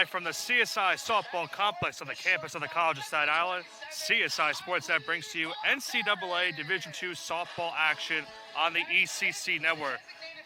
Live from the CSI Softball Complex on the campus of the College of Staten Island, CSI Sportsnet brings to you NCAA Division II softball action on the ECC Network.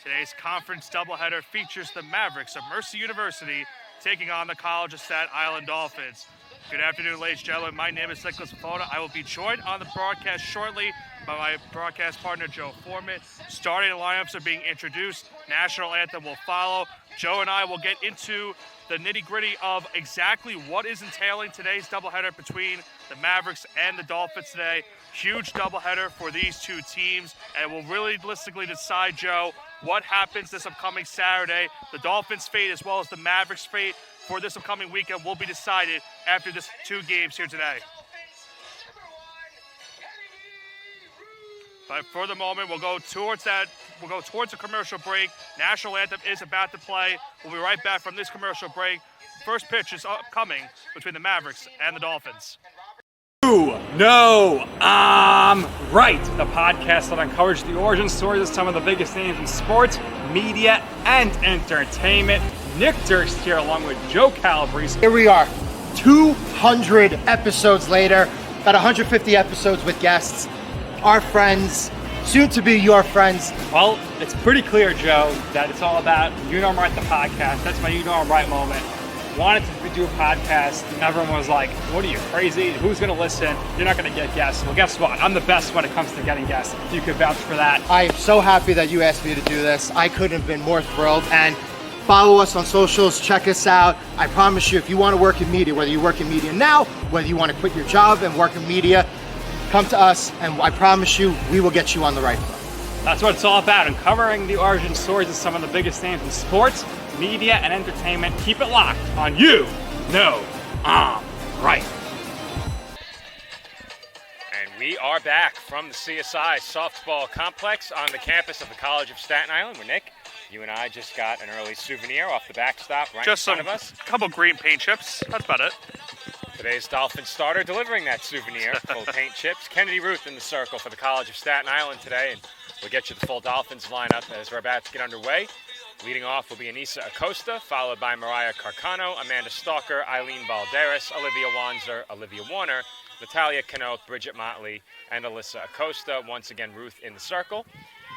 Today's conference doubleheader features the Mavericks of Mercy University taking on the College of Staten Island Dolphins. Good afternoon, ladies and gentlemen. My name is Nicholas Fafona. I will be joined on the broadcast shortly by my broadcast partner, Joe Foreman. Starting lineups are being introduced. National anthem will follow. Joe and I will get into the nitty-gritty of exactly what is entailing today's doubleheader between the Mavericks and the Dolphins today. Huge doubleheader for these two teams, and we'll realistically decide, Joe, what happens this upcoming Saturday. The Dolphins' fate as well as the Mavericks' fate for this upcoming weekend will be decided after this two games here today. But for the moment, we'll go towards a commercial break. National anthem is about to play. We'll be right back from this commercial break. First pitch is upcoming between the Mavericks and the Dolphins. No, I'm right. The podcast that uncovers the origin stories of some of the biggest names in sports, media, and entertainment. Nick Durst here along with Joe Calabrese. Here we are, 200 episodes later, about 150 episodes with guests, our friends, soon to be your friends. Well, it's pretty clear, Joe, that it's all about You Know I'm Right, the podcast. That's my You Know I'm Right moment. Wanted to do a podcast, and everyone was like, what are you, crazy? Who's going to listen? You're not going to get guests. Well, guess what? I'm the best when it comes to getting guests. You could vouch for that. I am so happy that you asked me to do this. I couldn't have been more thrilled. And follow us on socials, check us out. I promise you, if you want to work in media, whether you work in media now, whether you want to quit your job and work in media, come to us, and I promise you, we will get you on the right foot. That's what it's all about, uncovering the origin stories of some of the biggest names in sports, media, and entertainment. Keep it locked on You Know I'm Right. And we are back from the CSI Softball Complex on the campus of the College of Staten Island, where Nick, you and I just got an early souvenir off the backstop right in front of us. Just a couple green paint chips. That's about it. Today's Dolphin starter delivering that souvenir full of paint chips. Kennedy Ruth in the circle for the College of Staten Island today, and we'll get you the full Dolphins lineup as we're about to get underway. Leading off will be Anissa Acosta, followed by Mariah Carcano, Amanda Stalker, Eileen Valderas, Olivia Wanzer, Olivia Warner, Natalia Canoth, Bridget Motley, and Alyssa Acosta. Once again, Ruth in the circle.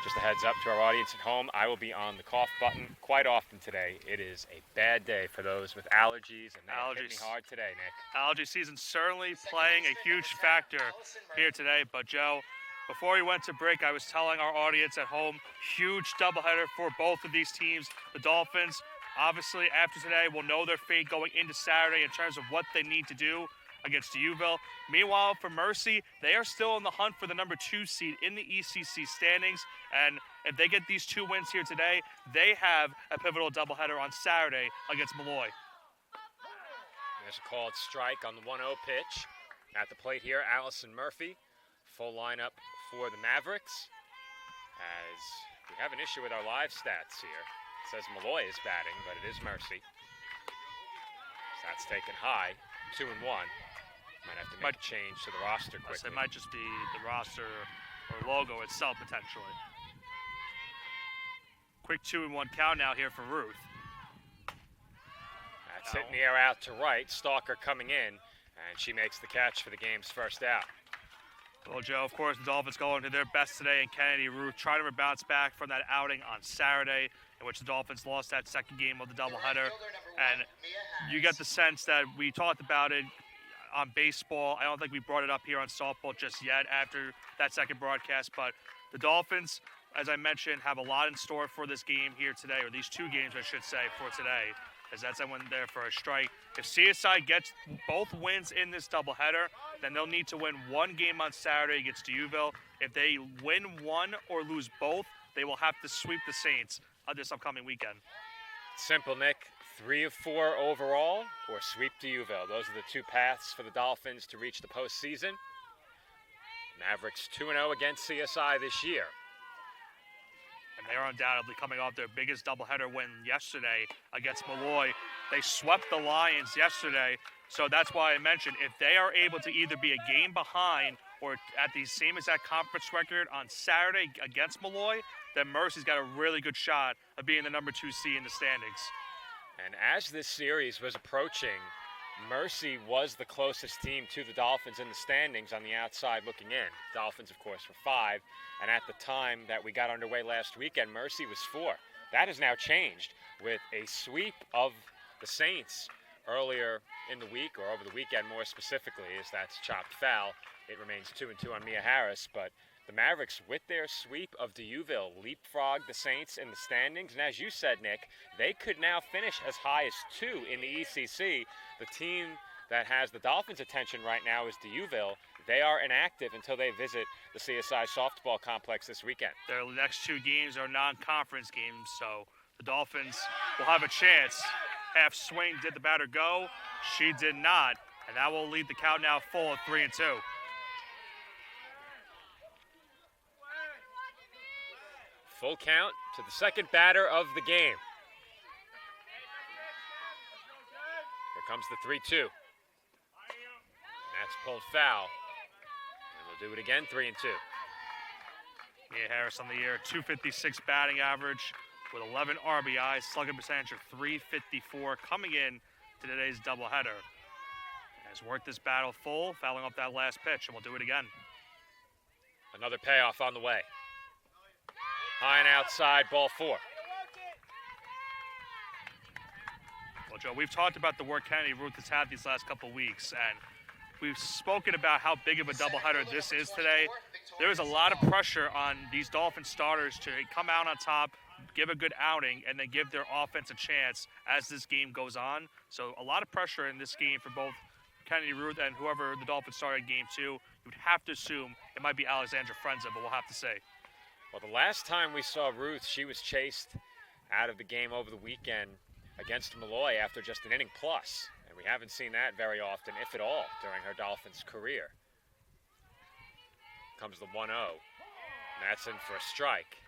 Just a heads up to our audience at home, I will be on the cough button quite often today. It is a bad day for those with allergies, and they hit me hard today, Nick. Allergy season certainly playing a huge factor here today. But Joe, before we went to break, I was telling our audience at home, huge doubleheader for both of these teams. The Dolphins, obviously after today, will know their fate going into Saturday in terms of what they need to do against Uville. Meanwhile, for Mercy, they are still in the hunt for the number 2 seed in the ECC standings, and if they get these 2 wins here today, they have a pivotal doubleheader on Saturday against Malloy. There's a called strike on the 1-0 pitch. At the plate here, Allison Murphy. Full lineup for the Mavericks, as we have an issue with our live stats here. It says Malloy is batting, but it is Mercy. That's taken high, 2-1. Might have to make a change to the roster quickly. It might just be the roster or logo itself, potentially. Quick 2-1 count now here for Ruth. That's hitting the air out to right. Stalker coming in, and she makes the catch for the game's first out. Well, Joe, of course, the Dolphins going to their best today, and Kennedy Ruth trying to bounce back from that outing on Saturday, in which the Dolphins lost that second game of the doubleheader. And you get the sense that we talked about it on baseball. I don't think we brought it up here on softball just yet after that second broadcast, but the Dolphins, as I mentioned, have a lot in store for this game here today, or these 2 games, I should say, for today, as that's someone there for a strike. If CSI gets both wins in this doubleheader, then they'll need to win 1 game on Saturday against Uville. If they win 1 or lose both, they will have to sweep the Saints this upcoming weekend. Simple, Nick. 3 of 4 overall, or sweep to Uville. Those are the 2 paths for the Dolphins to reach the postseason. Mavericks 2-0 against CSI this year. And they are undoubtedly coming off their biggest doubleheader win yesterday against Malloy. They swept the Lions yesterday, so that's why I mentioned if they are able to either be a game behind or at the same exact conference record on Saturday against Malloy, then Mercy's got a really good shot of being the number 2 seed in the standings. And as this series was approaching, Mercy was the closest team to the Dolphins in the standings on the outside looking in. Dolphins, of course, were 5, and at the time that we got underway last weekend, Mercy was 4. That has now changed with a sweep of the Saints earlier in the week, or over the weekend more specifically, as that's chopped foul. It remains 2-2 on Mia Harris, but the Mavericks, with their sweep of D'Youville, leapfrogged the Saints in the standings. And as you said, Nick, they could now finish as high as 2 in the ECC. The team that has the Dolphins' attention right now is D'Youville. They are inactive until they visit the CSI softball complex this weekend. Their next 2 games are non-conference games, so the Dolphins will have a chance. Half swing, did the batter go? She did not, and that will leave the count now full at 3-2. Full count to the second batter of the game. Here comes the 3-2. And that's pulled foul. And we'll do it again, 3-2. Mia Harris on the year, 256 batting average with 11 RBIs, slugging percentage of .354 coming in to today's doubleheader. Has worked this battle full, fouling up that last pitch, and we'll do it again. Another payoff on the way. High and outside, ball 4. Well, Joe, we've talked about the work Kennedy Ruth has had these last couple weeks, and we've spoken about how big of a doubleheader this is today. There is a lot of pressure on these Dolphin starters to come out on top, give a good outing, and then give their offense a chance as this game goes on. So a lot of pressure in this game for both Kennedy Ruth and whoever the Dolphins started game 2. You would have to assume it might be Alexandra Frenza, but we'll have to say. Well, the last time we saw Ruth, she was chased out of the game over the weekend against Malloy after just an inning plus. And we haven't seen that very often, if at all, during her Dolphins career. Comes the 1-0. And that's in for a strike.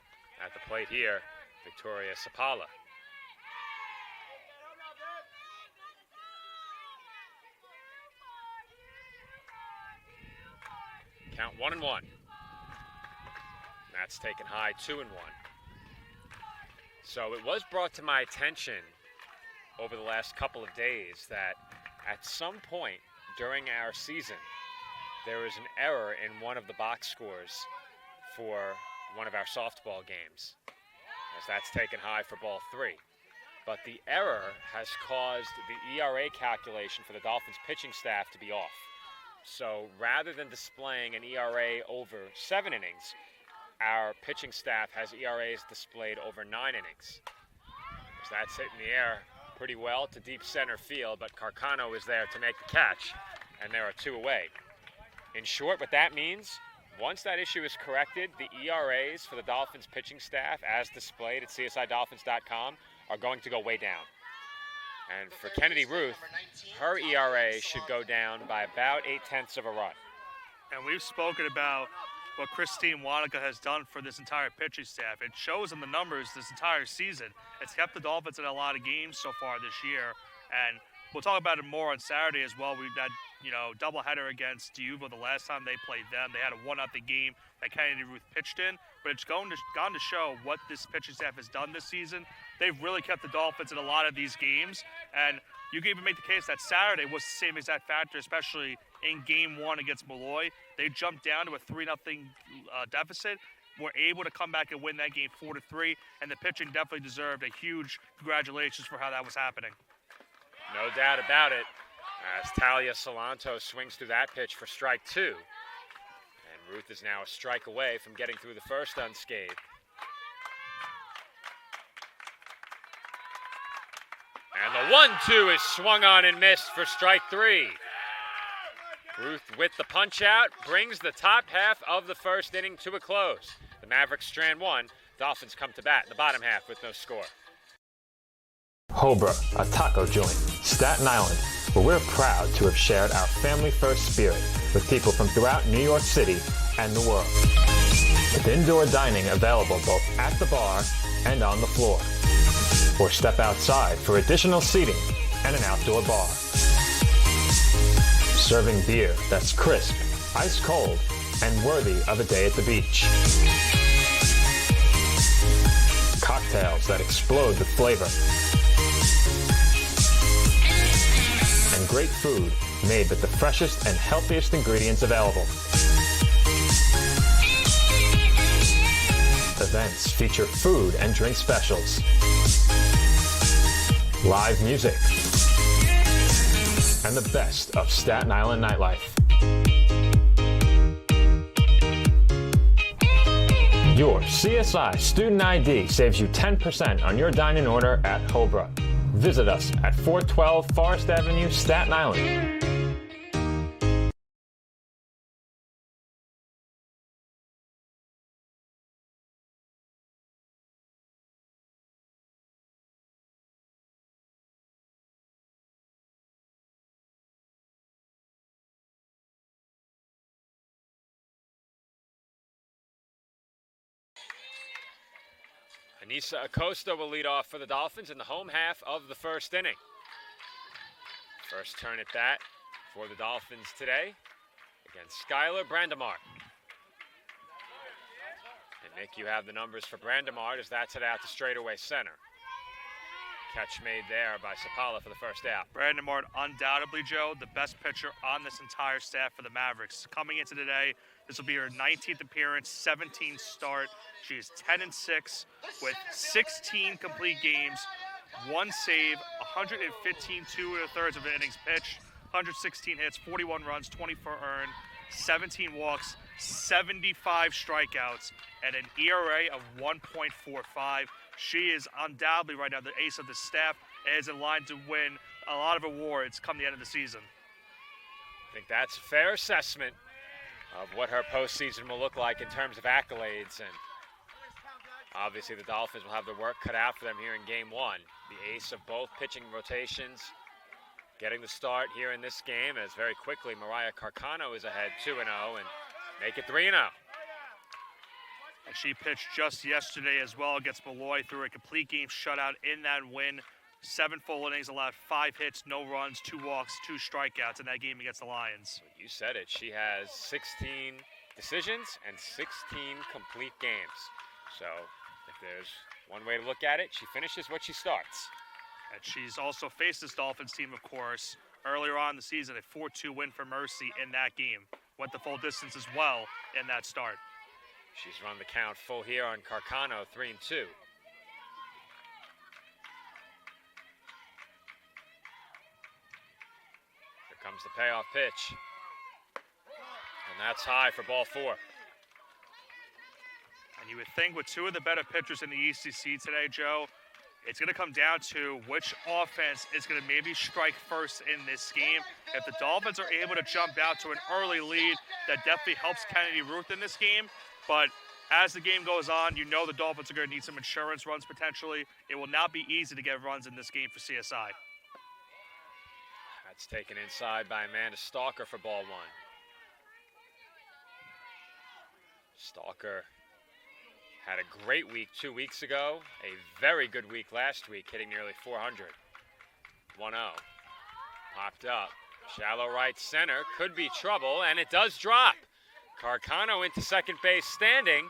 At the plate here, Victoria Sapala. Count 1-1. That's taken high, 2-1. So it was brought to my attention over the last couple of days that at some point during our season, there was an error in one of the box scores for one of our softball games, as that's taken high for ball 3. But the error has caused the ERA calculation for the Dolphins pitching staff to be off. So rather than displaying an ERA over 7 innings, our pitching staff has ERAs displayed over 9 innings. So that's hitting the air pretty well to deep center field, but Carcano is there to make the catch, and there are 2 away. In short, what that means, once that issue is corrected, the ERAs for the Dolphins pitching staff, as displayed at CSIDolphins.com, are going to go way down. And for Kennedy Ruth, her ERA should go down by about 0.8 of a run. And we've spoken about what Christine Wanaka has done for this entire pitching staff. It shows in the numbers this entire season. It's kept the Dolphins in a lot of games so far this year, and we'll talk about it more on Saturday as well. We had, doubleheader against D'Youville the last time they played them. They had a 1-0 game that Kennedy Ruth pitched in, but it's gone to show what this pitching staff has done this season. They've really kept the Dolphins in a lot of these games, and you can even make the case that Saturday was the same exact factor, especially in Game 1 against Malloy. They jumped down to a 3-0 deficit, were able to come back and win that game 4-3, and the pitching definitely deserved a huge congratulations for how that was happening. No doubt about it, as Talia Solanto swings through that pitch for strike 2. And Ruth is now a strike away from getting through the first unscathed. And the 1-2 is swung on and missed for strike 3. Ruth with the punch out brings the top half of the first inning to a close. The Mavericks strand 1. Dolphins come to bat in the bottom half with no score. Hobra, a taco joint, Staten Island, where we're proud to have shared our family-first spirit with people from throughout New York City and the world. With indoor dining available both at the bar and on the floor. Or step outside for additional seating and an outdoor bar. Serving beer that's crisp, ice cold, and worthy of a day at the beach. Cocktails that explode with flavor. great food made with the freshest and healthiest ingredients available. Events feature food and drink specials, live music, and the best of Staten Island nightlife. Your CSI Student ID saves you 10% on your dining order at Hobra. Visit us at 412 Forest Avenue, Staten Island. Anissa Acosta will lead off for the Dolphins in the home half of the first inning. First turn at bat for the Dolphins today against Skylar Brandemart. And Nick, you have the numbers for Brandemart as that's hit out to straightaway center. Catch made there by Sapala for the first out. Brandemart, undoubtedly, Joe, the best pitcher on this entire staff for the Mavericks. Coming into today, this will be her 19th appearance, 17th start. She is 10-6 with 16 complete games, 1 save, 115 2.3 of innings pitched, 116 hits, 41 runs, 24 earned, 17 walks, 75 strikeouts, and an ERA of 1.45. She is undoubtedly right now the ace of the staff and is in line to win a lot of awards come the end of the season. I think that's a fair assessment of what her postseason will look like in terms of accolades. And obviously the Dolphins will have their work cut out for them here in Game 1. The ace of both pitching rotations getting the start here in this game as very quickly Mariah Carcano is ahead 2-0 and make it 3-0. And she pitched just yesterday as well against Malloy through a complete game shutout in that win. 7 full innings, allowed 5 hits, no runs, 2 walks, 2 strikeouts in that game against the Lions. You said it. She has 16 decisions and 16 complete games. So if there's one way to look at it, she finishes what she starts. And she's also faced this Dolphins team, of course, earlier on in the season, a 4-2 win for Mercy in that game. Went the full distance as well in that start. She's run the count full here on Carcano, 3-2. Here comes the payoff pitch. And that's high for ball 4. And you would think with 2 of the better pitchers in the ECC today, Joe, it's going to come down to which offense is going to maybe strike first in this game. If the Dolphins are able to jump out to an early lead, that definitely helps Kennedy Ruth in this game. But as the game goes on, you know the Dolphins are going to need some insurance runs potentially. It will not be easy to get runs in this game for CSI. That's taken inside by Amanda Stalker for ball 1. Stalker had a great week 2 weeks ago, a very good week last week, hitting nearly 400. 1-0. Popped up. Shallow right center. Could be trouble, and it does drop. Carcano into second base standing,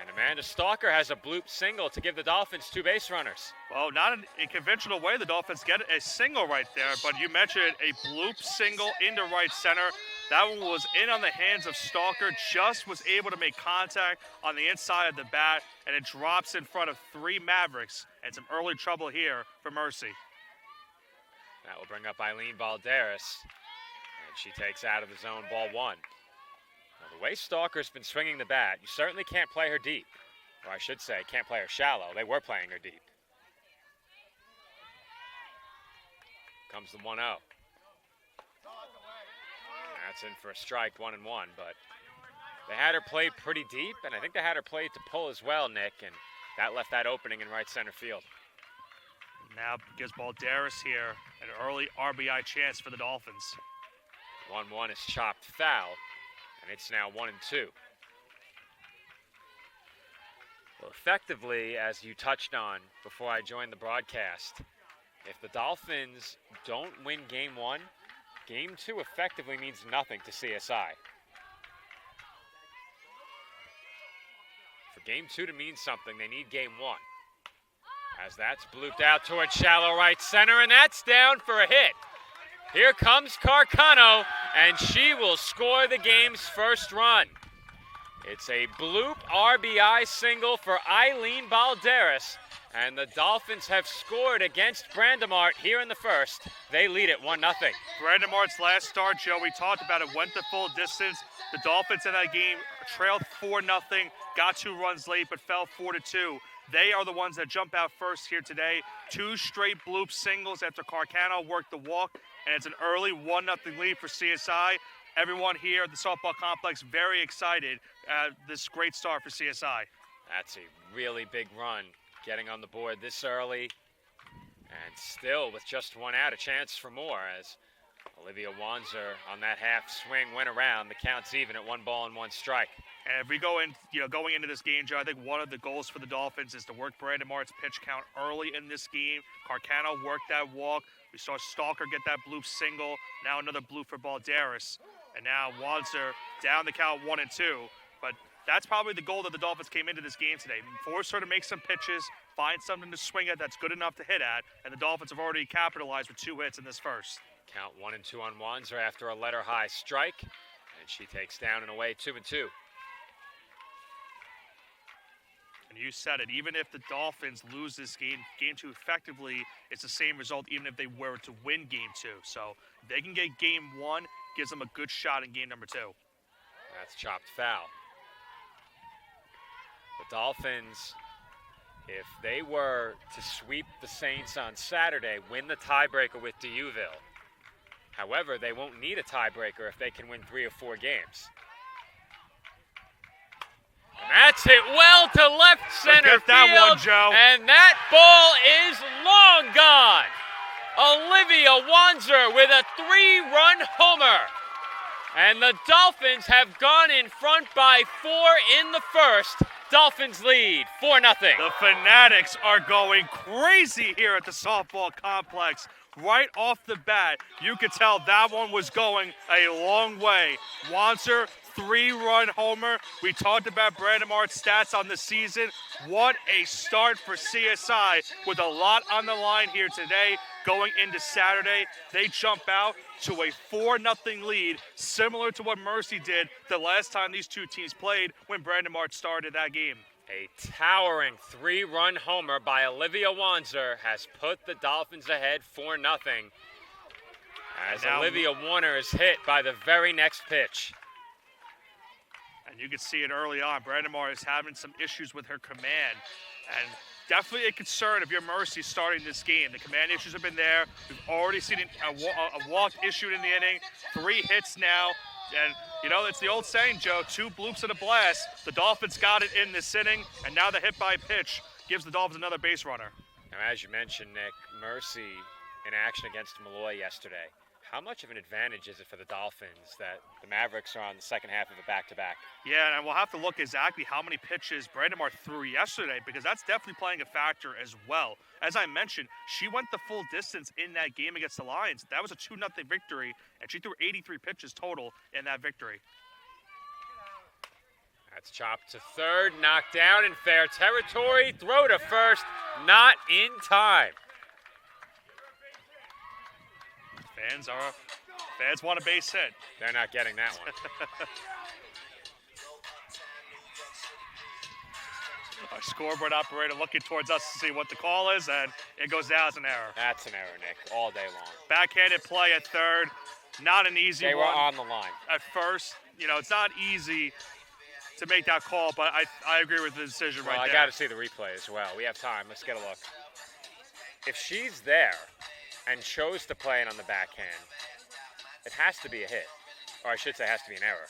and Amanda Stalker has a bloop single to give the Dolphins 2 base runners. Well, not in a conventional way. The Dolphins get a single right there, but you mentioned a bloop single into right center. That one was in on the hands of Stalker, just was able to make contact on the inside of the bat, and it drops in front of 3 Mavericks, and some early trouble here for Mercy. That will bring up Eileen Balderas, and she takes out of the zone ball 1. Now, the way Stalker's been swinging the bat, you certainly can't play her deep. Or I should say, can't play her shallow. They were playing her deep. Comes the 1-0. That's in for a strike, 1-1, but they had her played pretty deep, and I think they had her played to pull as well, Nick, and that left that opening in right center field. Now gives Balderas here an early RBI chance for the Dolphins. 1-1 is chopped foul, and it's now 1-2. Well, effectively, as you touched on before I joined the broadcast, if the Dolphins don't win Game 1, Game 2 effectively means nothing to CSI. For Game 2 to mean something, they need Game 1. As that's blooped out towards shallow right center, and that's down for a hit. Here comes Carcano, and she will score the game's first run. It's a bloop RBI single for Eileen Balderas, and the Dolphins have scored against Brandemart here in the first. They lead it 1-0. Brandemart's last start, Joe, we talked about it, went the full distance. The Dolphins in that game trailed 4-0, got 2 runs late, but fell 4-2. They are the ones that jump out first here today. 2 straight bloop singles after Carcano worked the walk, and it's an early 1-0 lead for CSI. Everyone here at the softball complex very excited at this great start for CSI. That's a really big run, getting on the board this early, and still with just 1 out, a chance for more as Olivia Wanzer on that half swing went around. The count's even at 1 ball and 1 strike. And if we go in, going into this game, Joe, I think one of the goals for the Dolphins is to work Brandemart's pitch count early in this game. Carcano worked that walk. We saw Stalker get that bloop single. Now another bloop for Balderas. And now Wanzer down the count 1-2. But that's probably the goal that the Dolphins came into this game today. Force her to make some pitches, find something to swing at that's good enough to hit at. And the Dolphins have already capitalized with 2 hits in this first. Count 1-2 on Wanzer after a letter-high strike. And she takes down and away 2-2. And you said it, even if the Dolphins lose this game 2 effectively, it's the same result even if they were to win game 2. So if they can get game 1, gives them a good shot in game number 2. That's chopped foul. The Dolphins, if they were to sweep the Saints on Saturday, win the tiebreaker with Dieuville. However, they won't need a tiebreaker if they can win 3 or 4 games. And that's hit well to left center Forget that field, one, Joe. And that ball is long gone. Olivia Wanzer with a 3-run homer. And the Dolphins have gone in front by 4 in the first. Dolphins lead 4-0. The Fanatics are going crazy here at the softball complex. Right off the bat, you could tell that one was going a long way. Wanzer, 3-run homer. We talked about Brandemart's stats on the season. What a start for CSI with a lot on the line here today. Going into Saturday, they jump out to a 4-0 lead, similar to what Mercy did the last time these two teams played when Brandemart started that game. A towering 3-run homer by Olivia Wanzer has put the Dolphins ahead 4-0 as now, Olivia Warner is hit by the very next pitch. And you can see it early on. Brandemart is having some issues with her command. And definitely a concern if you're Mercy starting this game. The command issues have been there. We've already seen a walk issued in the inning. 3 hits now. And, it's the old saying, Joe, 2 bloops and a blast. The Dolphins got it in this inning, and now the hit by pitch gives the Dolphins another base runner. Now, as you mentioned, Nick, Mercy in action against Malloy yesterday. How much of an advantage is it for the Dolphins that the Mavericks are on the second half of a back-to-back? Yeah, and we'll have to look exactly how many pitches Brandemart threw yesterday because that's definitely playing a factor as well. As I mentioned, she went the full distance in that game against the Lions. That was a 2-0 victory, and she threw 83 pitches total in that victory. That's chopped to third, knocked down in fair territory, throw to first, not in time. Fans want a base hit. They're not getting that one. Our scoreboard operator looking towards us to see what the call is, and it goes down as an error. That's an error, Nick, all day long. Backhanded play at third, not an easy one. They were on the line. At first, it's not easy to make that call, but I agree with the decision right there. I got to see the replay as well. We have time. Let's get a look. If she's there and chose to play it on the backhand, it has to be a hit. Or I should say it has to be an error.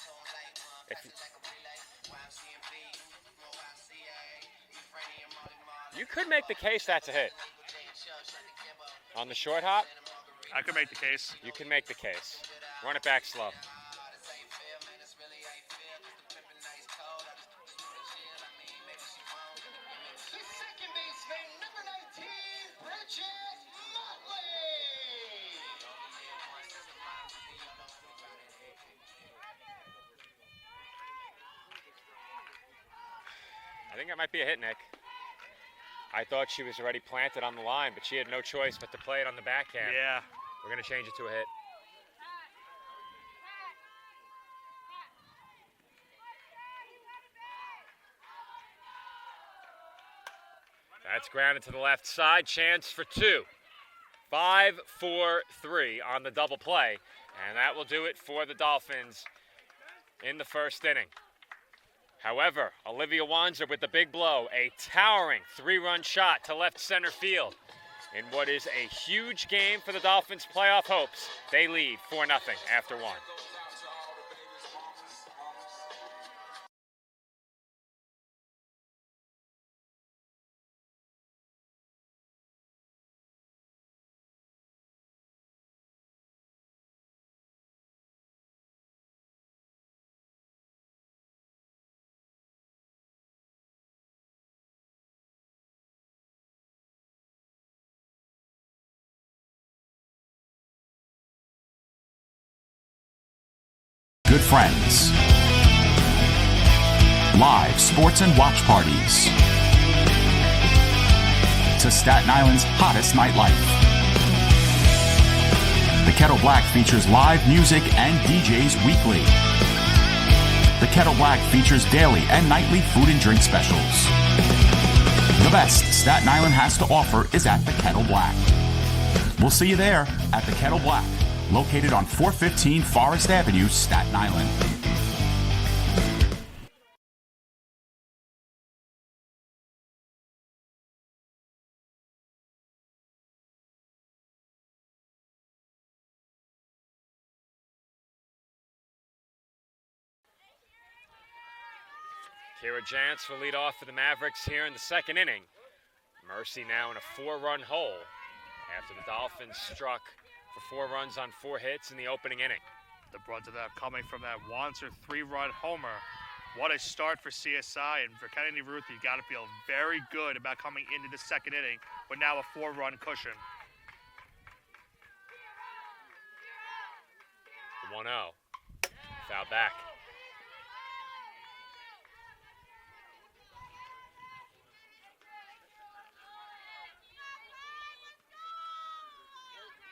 You could make the case that's a hit. On the short hop, I could make the case. you can make the case. Run it back slow. Second baseman, number 19, Bridget Motley. I think that might be a hit, Nick. I thought she was already planted on the line, but she had no choice but to play it on the backhand. Yeah. We're going to change it to a hit. That's grounded to the left side. Chance for two. 5-4-3 on the double play. And that will do it for the Dolphins in the first inning. However, Olivia Wanzer with the big blow. A towering 3-run shot to left center field. In what is a huge game for the Dolphins' playoff hopes, they lead 4-0 after one. Good friends. Live sports and watch parties. To Staten Island's hottest nightlife. The Kettle Black features live music and DJs weekly. The Kettle Black features daily and nightly food and drink specials. The best Staten Island has to offer is at the Kettle Black. We'll see you there at the Kettle Black, located on 415 Forest Avenue, Staten Island. Kira Jantz will lead off for the Mavericks here in the second inning. Mercy now in a 4-run hole after the Dolphins struck for 4 runs on 4 hits in the opening inning. The brunt of that coming from that Wanzer 3-run homer. What a start for CSI, and for Kennedy Ruth, you got to feel very good about coming into the second inning with now a 4-run cushion. The 1-0. Foul back.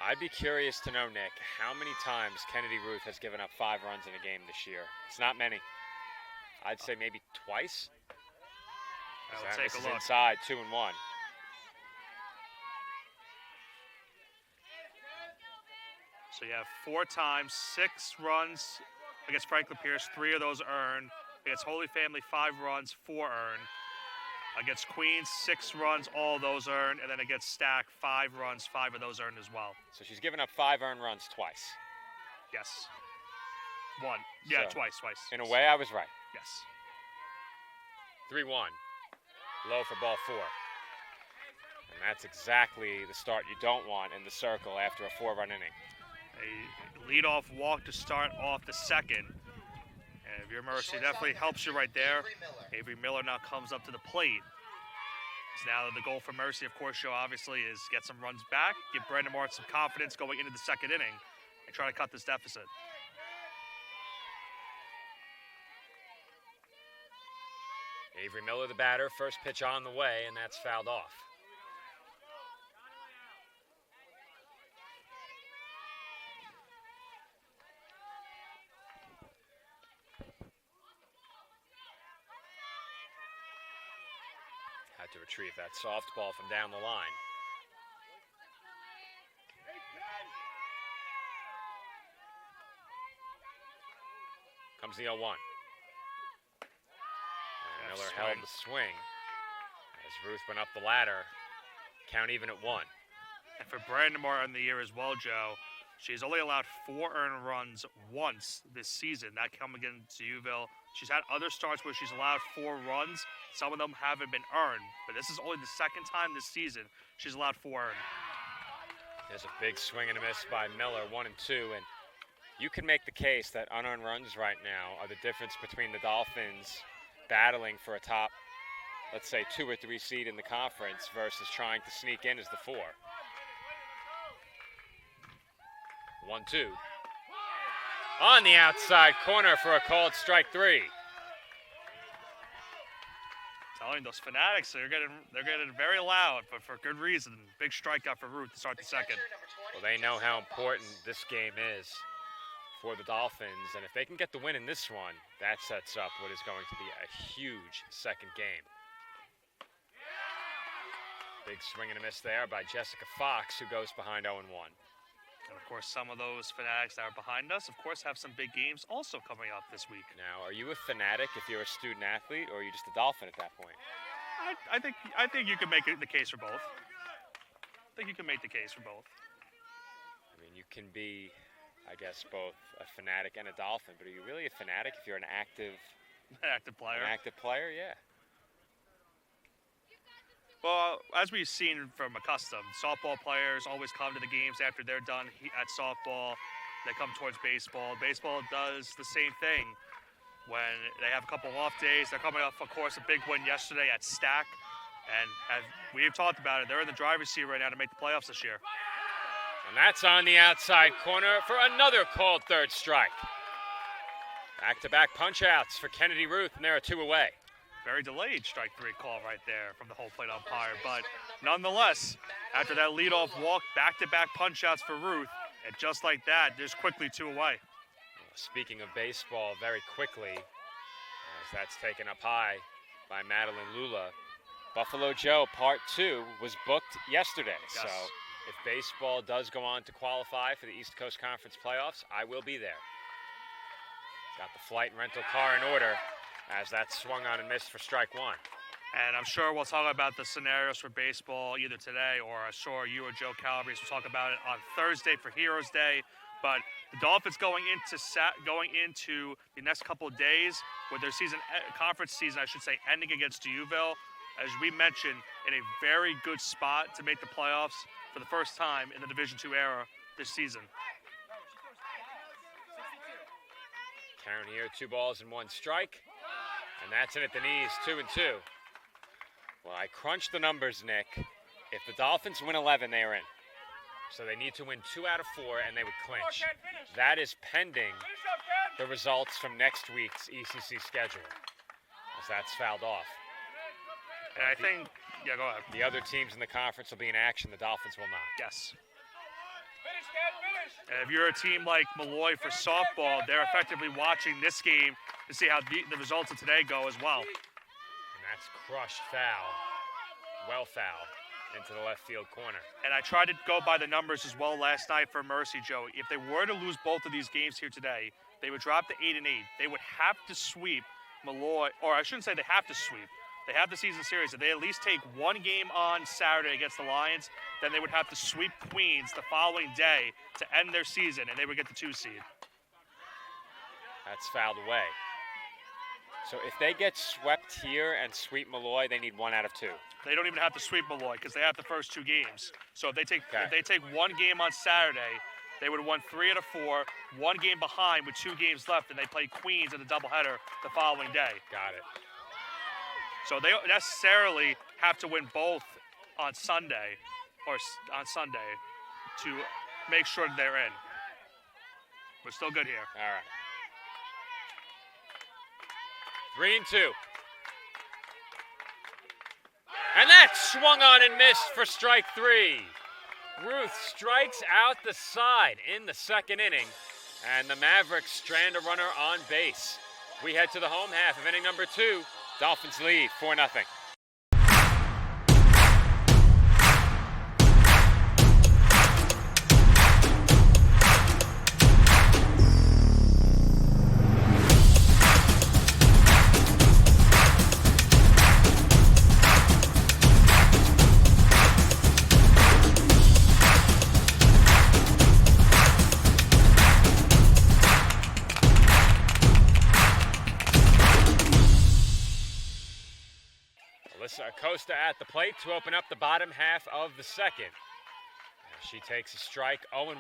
I'd be curious to know, Nick, how many times Kennedy Ruth has given up 5 runs in a game this year. It's not many. I'd say maybe twice. Let's take this a is look. inside, 2-1. So you have 4 times, 6 runs against Franklin Pierce, 3 of those earned. Against Holy Family, 5 runs, 4 earned. Against Queens, 6 runs, all those earned. And then against Stack, 5 runs, 5 of those earned as well. So she's given up 5 earned runs twice. Yes. 1. Yeah, So, twice. In a way, I was right. Yes. 3-1. Low for ball 4. And that's exactly the start you don't want in the circle after a 4-run inning. A leadoff walk to start off the second. And if your Mercy definitely helps you right there. Avery Miller now comes up to the plate. So now the goal for Mercy, of course, obviously is get some runs back, give Brandon Martin some confidence going into the second inning, and try to cut this deficit. Avery Miller, the batter, first pitch on the way, and that's fouled off. Had to retrieve that softball from down the line. Comes the 0-1. And Miller held the swing as Ruth went up the ladder. Count even at 1. And for Brandon Martin the year as well, Joe, she's only allowed 4 earned runs once this season. That come against Uville. She's had other starts where she's allowed 4 runs. Some of them haven't been earned, but this is only the second time this season she's allowed 4 earned. There's a big swing and a miss by Miller, 1 and 2, and you can make the case that unearned runs right now are the difference between the Dolphins battling for a top, let's say, 2 or 3 seed in the conference versus trying to sneak in as the 4. 1-2. On the outside corner for a called strike 3. Telling you, those Fanatics, they're getting very loud, but for good reason. Big strikeout for Ruth to start the second. Well, they know how important this game is for the Dolphins, and if they can get the win in this one, that sets up what is going to be a huge second game. Big swing and a miss there by Jessica Fox, who goes behind 0-1. And of course, some of those fanatics that are behind us, of course, have some big games also coming up this week. Now, are you a fanatic if you're a student athlete, or are you just a Dolphin at that point? I think you can make the case for both. I think you can make the case for both. I mean, you can be, I guess, both a fanatic and a Dolphin, but are you really a fanatic if you're an active player? An active player, yeah. Well, as we've seen from accustomed, softball players always come to the games after they're done at softball. They come towards baseball. Baseball does the same thing. When they have a couple of off days, they're coming off, of course, a big win yesterday at Stack. And we've talked about it, they're in the driver's seat right now to make the playoffs this year. And that's on the outside corner for another called third strike. Back-to-back punch-outs for Kennedy Ruth, and there are 2 away. Very delayed strike 3 call right there from the home plate umpire. But nonetheless, after that leadoff walk, back-to-back punch-outs for Ruth. And just like that, there's quickly 2 away. Speaking of baseball, very quickly, as that's taken up high by Madeline Lula, Buffalo Joe Part 2 was booked yesterday. Yes. So if baseball does go on to qualify for the East Coast Conference playoffs, I will be there. Got the flight and rental car in order as that swung on and missed for strike 1. And I'm sure we'll talk about the scenarios for baseball either today, or I'm sure you or Joe Calabrese will talk about it on Thursday for Heroes Day. But the Dolphins going into the next couple of days with their conference season, I should say, ending against Duville, as we mentioned, in a very good spot to make the playoffs for the first time in the Division II era this season. Karen here, 2 balls and 1 strike. And that's in at the knees, 2-2. Well, I crunched the numbers, Nick. If the Dolphins win 11, they are in. So they need to win 2 out of 4, and they would clinch. That is pending the results from next week's ECC schedule, as that's fouled off. And I think, yeah, go ahead. The other teams in the conference will be in action. The Dolphins will not. Yes. And if you're a team like Malloy for softball, they're effectively watching this game to see how the results of today go as well. And that's crushed foul. Well foul into the left field corner. And I tried to go by the numbers as well last night for Mercy, Joe. If they were to lose both of these games here today, they would drop to 8-8. They would have to sweep Malloy, or I shouldn't say they have to sweep. They have the season series. If they at least take 1 game on Saturday against the Lions, then they would have to sweep Queens the following day to end their season, and they would get the 2 seed. That's fouled away. So if they get swept here and sweep Malloy, they need 1 out of 2. They don't even have to sweep Malloy because they have the first 2 games. So if they take 1 game on Saturday, they would have won 3 out of 4, 1 game behind with 2 games left, and they play Queens in the doubleheader the following day. Got it. So they don't necessarily have to win both on Sunday to make sure that they're in. We're still good here. All right. 3-2. And that swung on and missed for strike 3. Ruth strikes out the side in the second inning, and the Mavericks strand a runner on base. We head to the home half of inning number 2. Dolphins lead 4-0. Acosta at the plate to open up the bottom half of the second. She takes a strike, 0-1.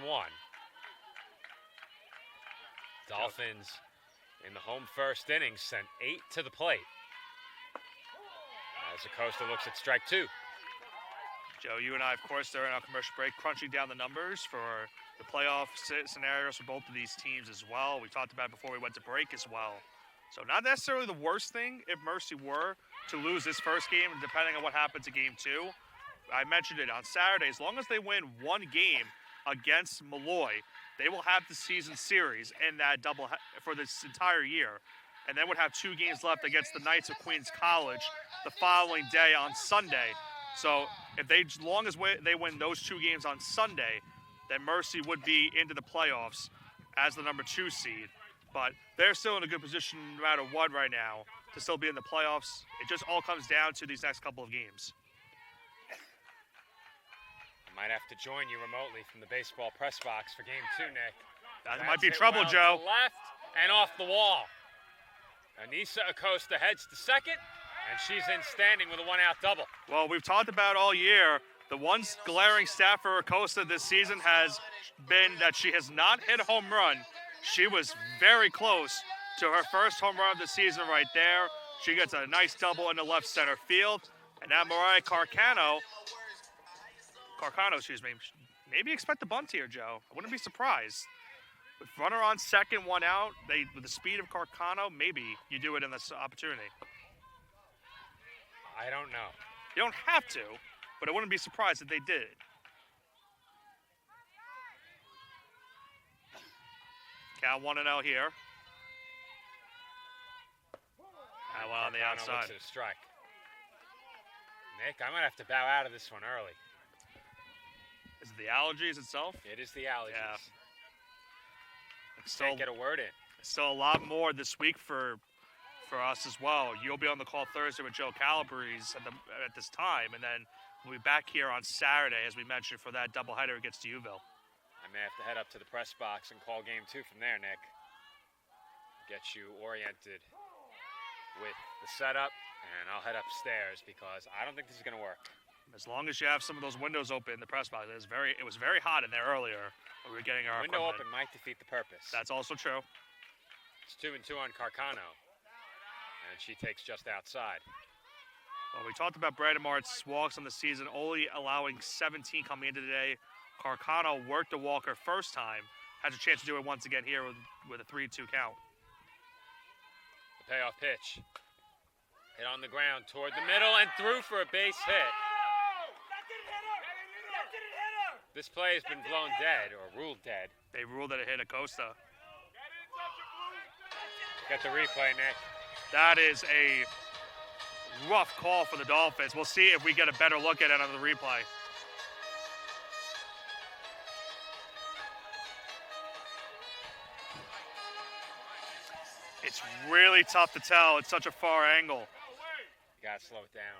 Dolphins in the home first inning sent 8 to the plate. As Acosta looks at strike 2. Joe, you and I, of course, during our commercial break, crunching down the numbers for the playoff scenarios for both of these teams as well. We talked about it before we went to break as well. So not necessarily the worst thing if Mercy were to lose this first game, depending on what happens in game 2. I mentioned it on Saturday. As long as they win 1 game against Malloy, they will have the season series in that double for this entire year, and then would have 2 games left against the Knights of Queens College the following day on Sunday. So if they, as long as they win those 2 games on Sunday, then Mercy would be into the playoffs as the number 2 seed. But they're still in a good position no matter what right now to still be in the playoffs. It just all comes down to these next couple of games. I might have to join you remotely from the baseball press box for game 2, Nick. That That's might be hit trouble, well Joe. to the left and off the wall. Anissa Acosta heads to second, and she's in standing with a 1-out double. Well, we've talked about all year, the one glaring stat for Acosta this season has been that she has not hit a home run. She was very close to her first home run of the season right there. She gets a nice double in the left center field. And now Mariah Carcano, maybe expect a bunt here, Joe. I wouldn't be surprised. With runner on second, 1 out, with the speed of Carcano, maybe you do it in this opportunity. I don't know. You don't have to, but I wouldn't be surprised if they did. Cal 1-0 here. That one on the Carcano outside. looks at a strike. Nick, I might have to bow out of this one early. Is it the allergies itself? It is the allergies. Yeah. Can't get a word in. Still a lot more this week for us as well. You'll be on the call Thursday with Joe Calabrese at this time, and then we'll be back here on Saturday, as we mentioned, for that doubleheader against Uville. I may have to head up to the press box and call game 2 from there, Nick. Get you oriented with the setup, and I'll head upstairs because I don't think this is going to work. As long as you have some of those windows open in the press box. It was very hot in there earlier when we were getting our Window equipment. open might defeat the purpose. That's also true. It's 2-2 on Carcano, and she takes just outside. Well, we talked about Brandon Mart's walks on the season, only allowing 17 coming into today. Carcano worked the walk her first time, has a chance to do it once again here with a 3-2 count. The payoff pitch. Hit on the ground toward the middle and through for a base hit. This play has been blown dead or ruled dead. They ruled that it hit Acosta. Get the replay, Nick. That is a rough call for the Dolphins. We'll see if we get a better look at it on the replay. It's really tough to tell. It's such a far angle. You gotta slow it down.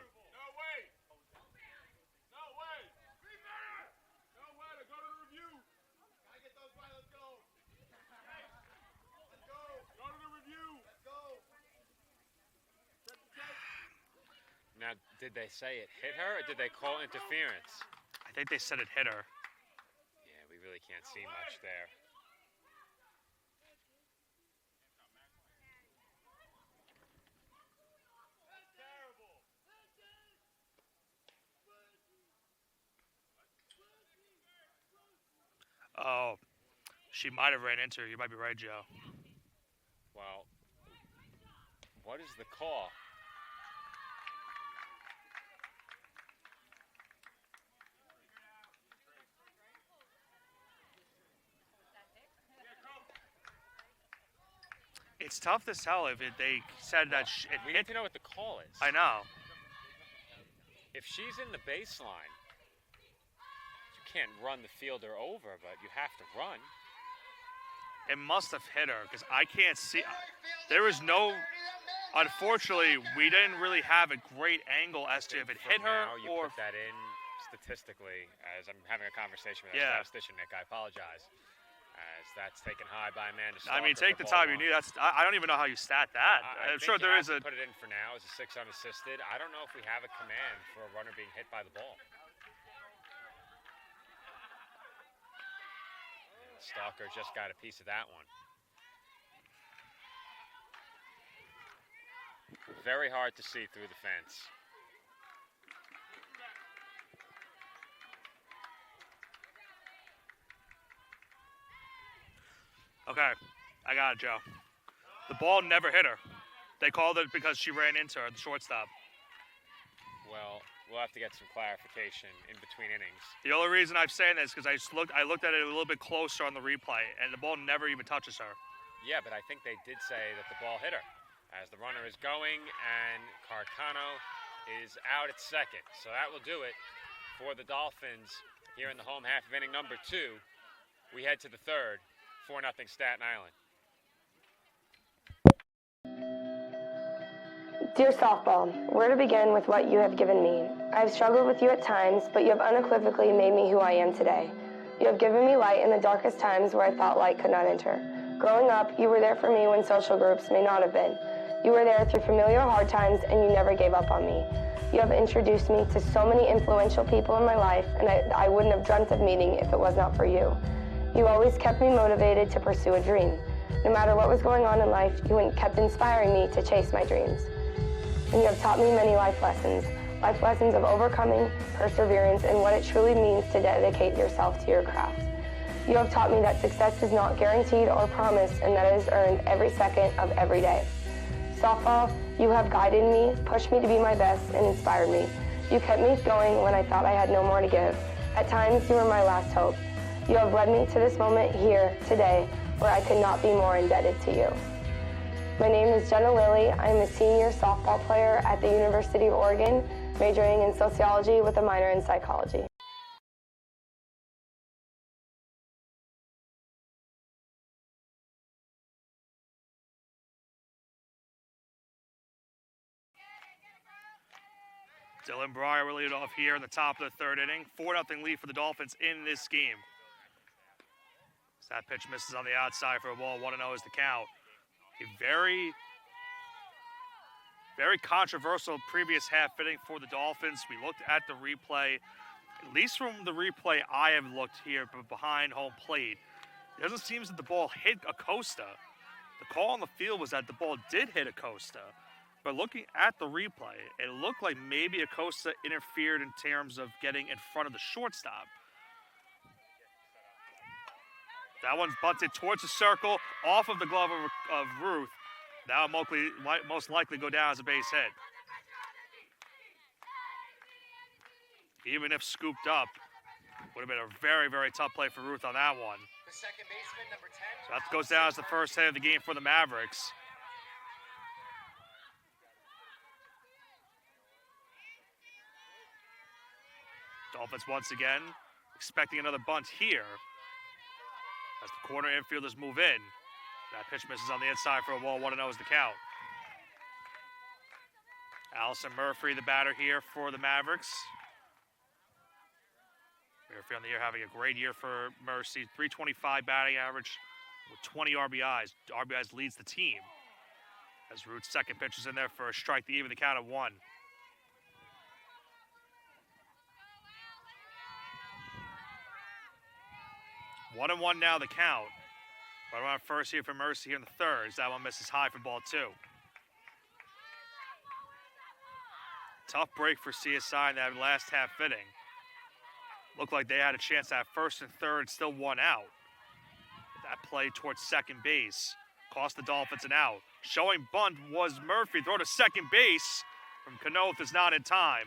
Now, did they say it hit her, or did they call interference? I think they said it hit her. Yeah, we really can't see much there. Oh, she might have ran into her. You might be right, Joe. Well, what is the call? It's tough to tell if they said that it We hit. need to know what the call is. I know. If she's in the baseline, you can't run the fielder over, but you have to run. It must have hit her because I can't see. There was no. Unfortunately, we didn't really have a great angle as to if it hit her Now you or. put that in statistically as I'm having a conversation with Yeah. our statistician, Nick. I apologize. As that's taken high by Amanda I mean, Stalker take for the ball time you one. need. I don't even know how you stat that. I I'm sure think you there have is to a. put it in for now as a 6 unassisted. I don't know if we have a command for a runner being hit by the ball. Stalker just got a piece of that one. Very hard to see through the fence. Okay, I got it, Joe. The ball never hit her. They called it because she ran into her, the shortstop. Well, we'll have to get some clarification in between innings. The only reason I'm saying this is because I looked at it a little bit closer on the replay, and the ball never even touches her. Yeah, but I think they did say that the ball hit her as the runner is going, and Carcano is out at second. So that will do it for the Dolphins here in the home half of inning number 2. We head to the third, 4-0 Staten Island. Dear softball, where to begin with what you have given me? I have struggled with you at times, but you have unequivocally made me who I am today. You have given me light in the darkest times where I thought light could not enter. Growing up, you were there for me when social groups may not have been. You were there through familiar hard times, and you never gave up on me. You have introduced me to so many influential people in my life, and I wouldn't have dreamt of meeting if it was not for you. You always kept me motivated to pursue a dream. No matter what was going on in life, you kept inspiring me to chase my dreams. And you have taught me many life lessons of overcoming, perseverance, and what it truly means to dedicate yourself to your craft. You have taught me that success is not guaranteed or promised, and that it is earned every second of every day. Softball, you have guided me, pushed me to be my best, and inspired me. You kept me going when I thought I had no more to give. At times, you were my last hope. You have led me to this moment here, today, where I could not be more indebted to you. My name is Jenna Lilly. I am a senior softball player at the University of Oregon, majoring in sociology with a minor in psychology. Dylan Breyer will lead off here in the top of the third inning. 4-0 lead for the Dolphins in this game. That pitch misses on the outside for a ball. 1-0 is the count. A very controversial previous half inning for the Dolphins. We looked at the replay. At least from the replay I have looked here, but behind home plate, it doesn't seem that the ball hit Acosta. The call on the field was that the ball did hit Acosta. But looking at the replay, it looked like maybe Acosta interfered in terms of getting in front of the shortstop. That one's bunted towards the circle, off of the glove of Ruth. That will most likely go down as a base hit. Even if scooped up, would have been a very, very tough play for Ruth on that one. The second baseman, number 10. So that goes down as the first hit of the game for the Mavericks. Dolphins once again expecting another bunt here as the corner infielders move in. That pitch misses on the inside for a ball. 1-0 is the count. Allison Murphy, the batter here for the Mavericks. Murphy on the year having a great year for Mercy. 325 batting average with 20 RBIs. RBIs leads the team. As Root's second pitch is in there for a strike to even the count of 1. 1-1 now the count. Right around first here for Mercy here in the third. That one misses high for ball 2. Tough break for CSI in that last half inning. Looked like they had a chance at first and third, still one out. That play towards second base cost the Dolphins an out. Showing bunt was Murphy. Throw to second base from Knoth is not in time.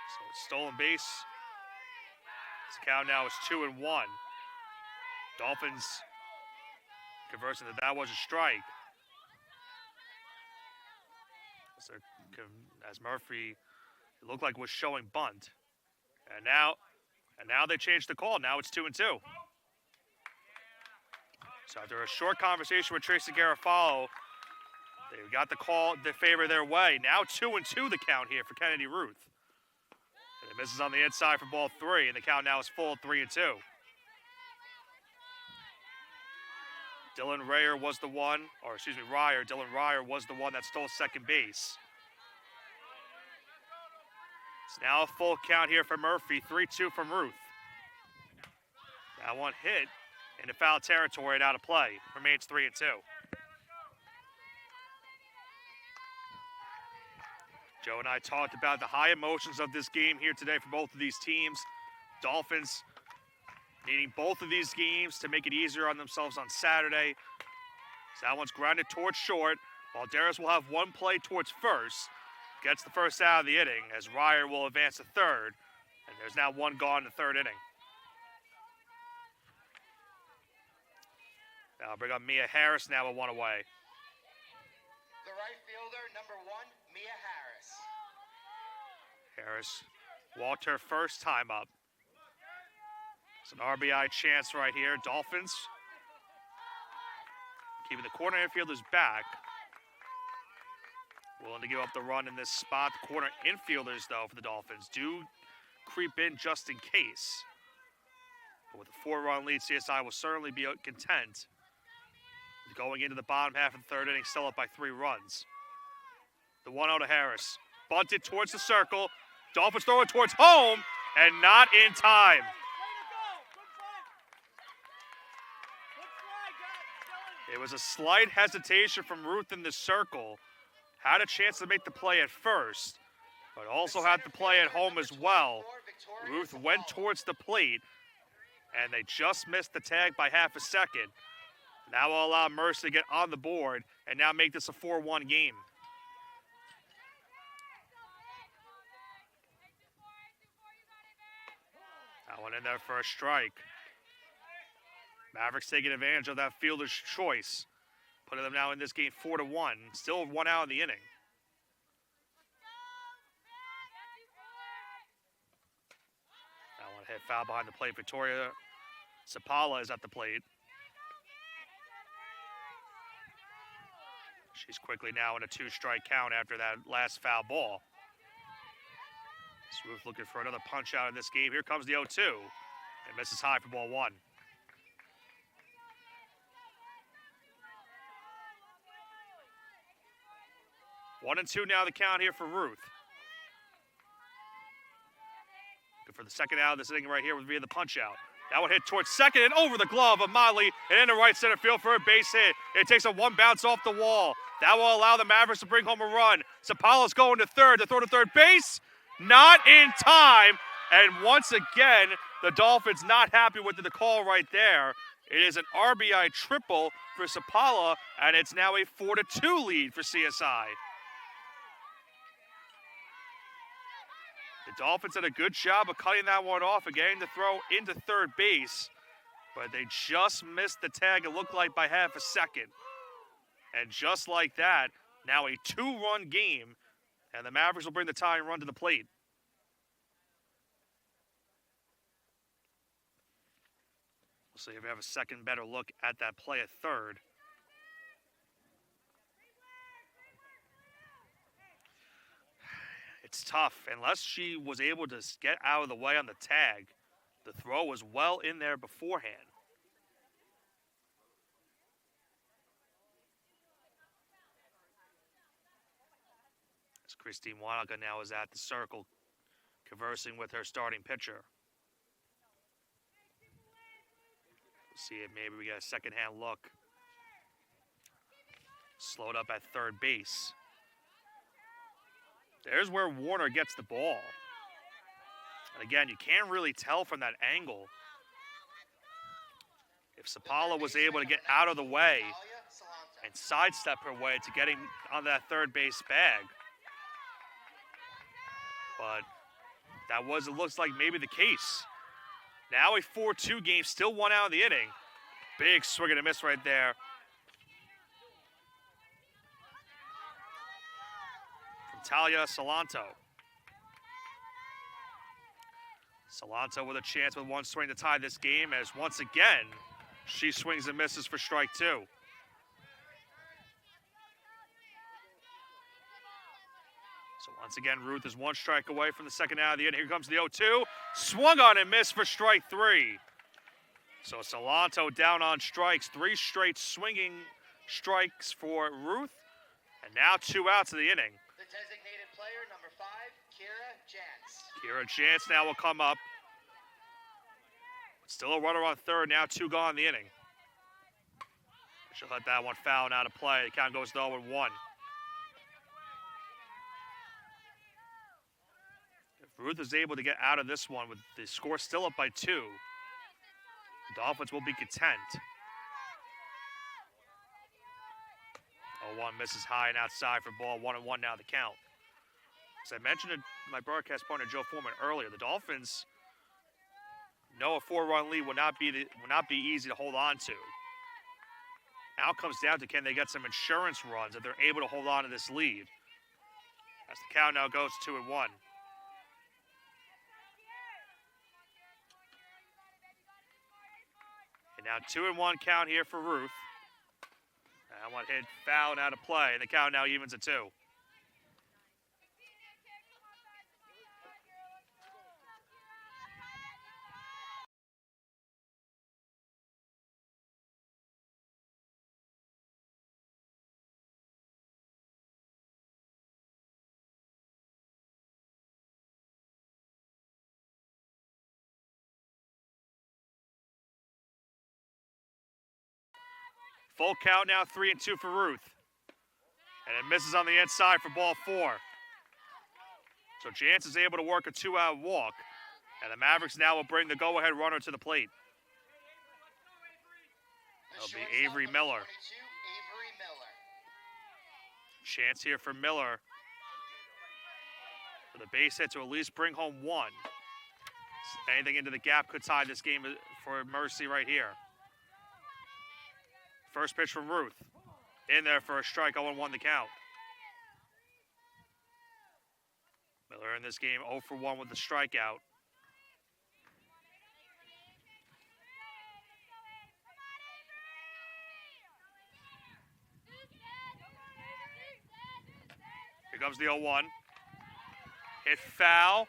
So it's stolen base. This count now is 2-1. Dolphins conversing that was a strike. As Murphy, it looked like was showing bunt. And now they changed the call. Now it's 2-2. So after a short conversation with Tracy Garofalo, they got the call to favor their way. Now 2-2 the count here for Kennedy Ruth. And it misses on the inside for ball 3, and the count now is full 3-2. Dylan Ryer was the one, or excuse me, Ryer. Dylan Ryer was the one that stole second base. It's now a full count here for Murphy, 3-2 from Ruth. That one hit into foul territory and out of play. Remains 3-2. Joe and I talked about the high emotions of this game here today for both of these teams. Dolphins needing both of these games to make it easier on themselves on Saturday. So that one's grounded towards short. Valderas will have one play towards first. Gets the first out of the inning as Ryer will advance to third. And there's now one gone in the third inning. Now bring up Mia Harris now with one away. Right fielder, number 1, Mia Harris. Harris walked her first time up. It's an RBI chance right here. Dolphins keeping the corner infielders back. Willing to give up the run in this spot. The corner infielders, though, for the Dolphins do creep in just in case. But with a 4-run lead, CSI will certainly be content. Going into the bottom half of the third inning, still up by 3 runs. The 1-0 to Harris. Bunted towards the circle. Dolphins throw it towards home, and not in time. It was a slight hesitation from Ruth in the circle. Had a chance to make the play at first, but also had the play at home as well. Ruth went towards the plate, and they just missed the tag by half a second. That will allow Mercer to get on the board and now make this a 4-1 game. That one in there for a strike. Mavericks taking advantage of that fielder's choice, putting them now in this game 4-1. Still 1 out in the inning. That one hit foul behind the plate. Victoria Sapala is at the plate. She's quickly now in a 2-strike count after that last foul ball. Ruth looking for another punch out in this game. Here comes the 0-2. And misses high for ball 1. One and 2 now the count here for Ruth. Good for the second out of this inning right here via the punch out. That one hit towards second and over the glove of Motley and into right center field for a base hit. It takes a 1 bounce off the wall. That will allow the Mavericks to bring home a run. Zapala's going to third to throw to third base. Not in time. And once again, the Dolphins not happy with the call right there. It is an RBI triple for Zapala, and it's now a 4-2 lead for CSI. The Dolphins did a good job of cutting that one off and getting the throw into third base, but they just missed the tag, it looked like, by half a second. And just like that, now a 2-run game, and the Mavericks will bring the tying run to the plate. We'll see if we have a second better look at that play at third. It's tough. Unless she was able to get out of the way on the tag, the throw was well in there beforehand. As Christine Wanaka now is at the circle, conversing with her starting pitcher. We'll see if maybe we get a second-hand look. Slowed up at third base. There's where Warner gets the ball. And again, you can't really tell from that angle if Sapala was able to get out of the way and sidestep her way to getting on that third base bag. But that was, it looks like, maybe the case. Now a 4-2 game, still 1 out of the inning. Big swing and a miss right there. Talia Salanto. Salanto with a chance with 1 swing to tie this game, as once again, she swings and misses for strike 2. So once again, Ruth is 1 strike away from the second out of the inning. Here comes the 0-2. Swung on and missed for strike 3. So Salanto down on strikes. 3 straight swinging strikes for Ruth. And now 2 outs of the inning. Designated player, number 5, Kira Jantz. Kira Jantz now will come up. Still a runner on third, now 2 gone in the inning. She'll let that one foul and out of play. The count goes to 0-1. If Ruth is able to get out of this one with the score still up by 2, the Dolphins will be content. 0-1 misses high and outside for ball 1-1 now the count. As I mentioned to my broadcast partner Joe Foreman earlier, the Dolphins know a 4-run lead will not be easy to hold on to. Now it comes down to can they get some insurance runs if they're able to hold on to this lead. As the count now goes 2-1. And now 2-1 count here for Ruth. That one hit foul and out of play, and the count now evens at 2. Full count now, 3-2 for Ruth. And it misses on the inside for ball 4. So Jance is able to work a 2-out walk. And the Mavericks now will bring the go-ahead runner to the plate. It'll be Avery Miller. Chance here for Miller. For the base hit to at least bring home 1. Anything into the gap could tie this game for Mercy right here. First pitch from Ruth. In there for a strike, 0-1 the count. Miller in this game 0 for 1 with the strikeout. Here comes the 0-1. Hit foul.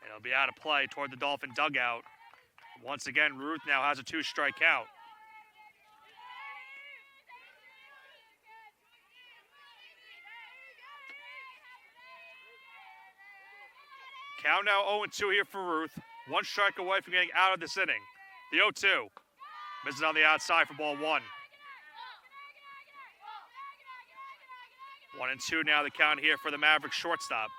And it'll be out of play toward the Dolphin dugout. Once again, Ruth now has a 2-strike count. Count now 0-2 here for Ruth. 1 strike away from getting out of this inning. The 0-2. Misses on the outside for ball 1. 1-2 now the count here for the Mavericks shortstop.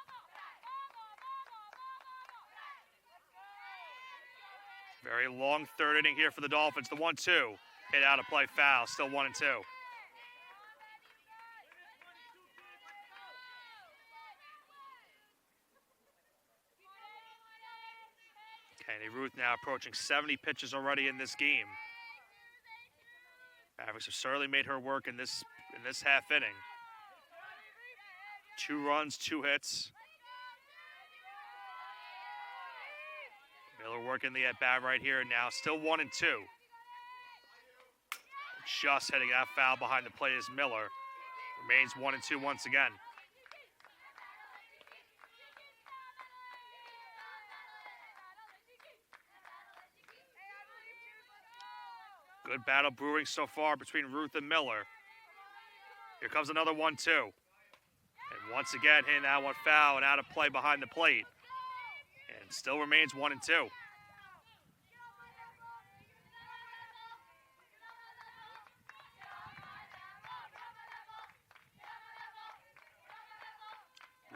Very long third inning here for the Dolphins. The 1-2. Hit out of play, foul. Still 1-2. Kennedy Ruth now approaching 70 pitches already in this game. Mavericks have certainly made her work in this half inning. 2 runs, 2 hits. Miller working the at-bat right here now. Still 1-2. Just hitting that foul behind the plate is Miller. Remains 1-2 once again. Good battle brewing so far between Ruth and Miller. Here comes another 1-2. And once again, hitting that one foul and out of play behind the plate. And still remains 1-2.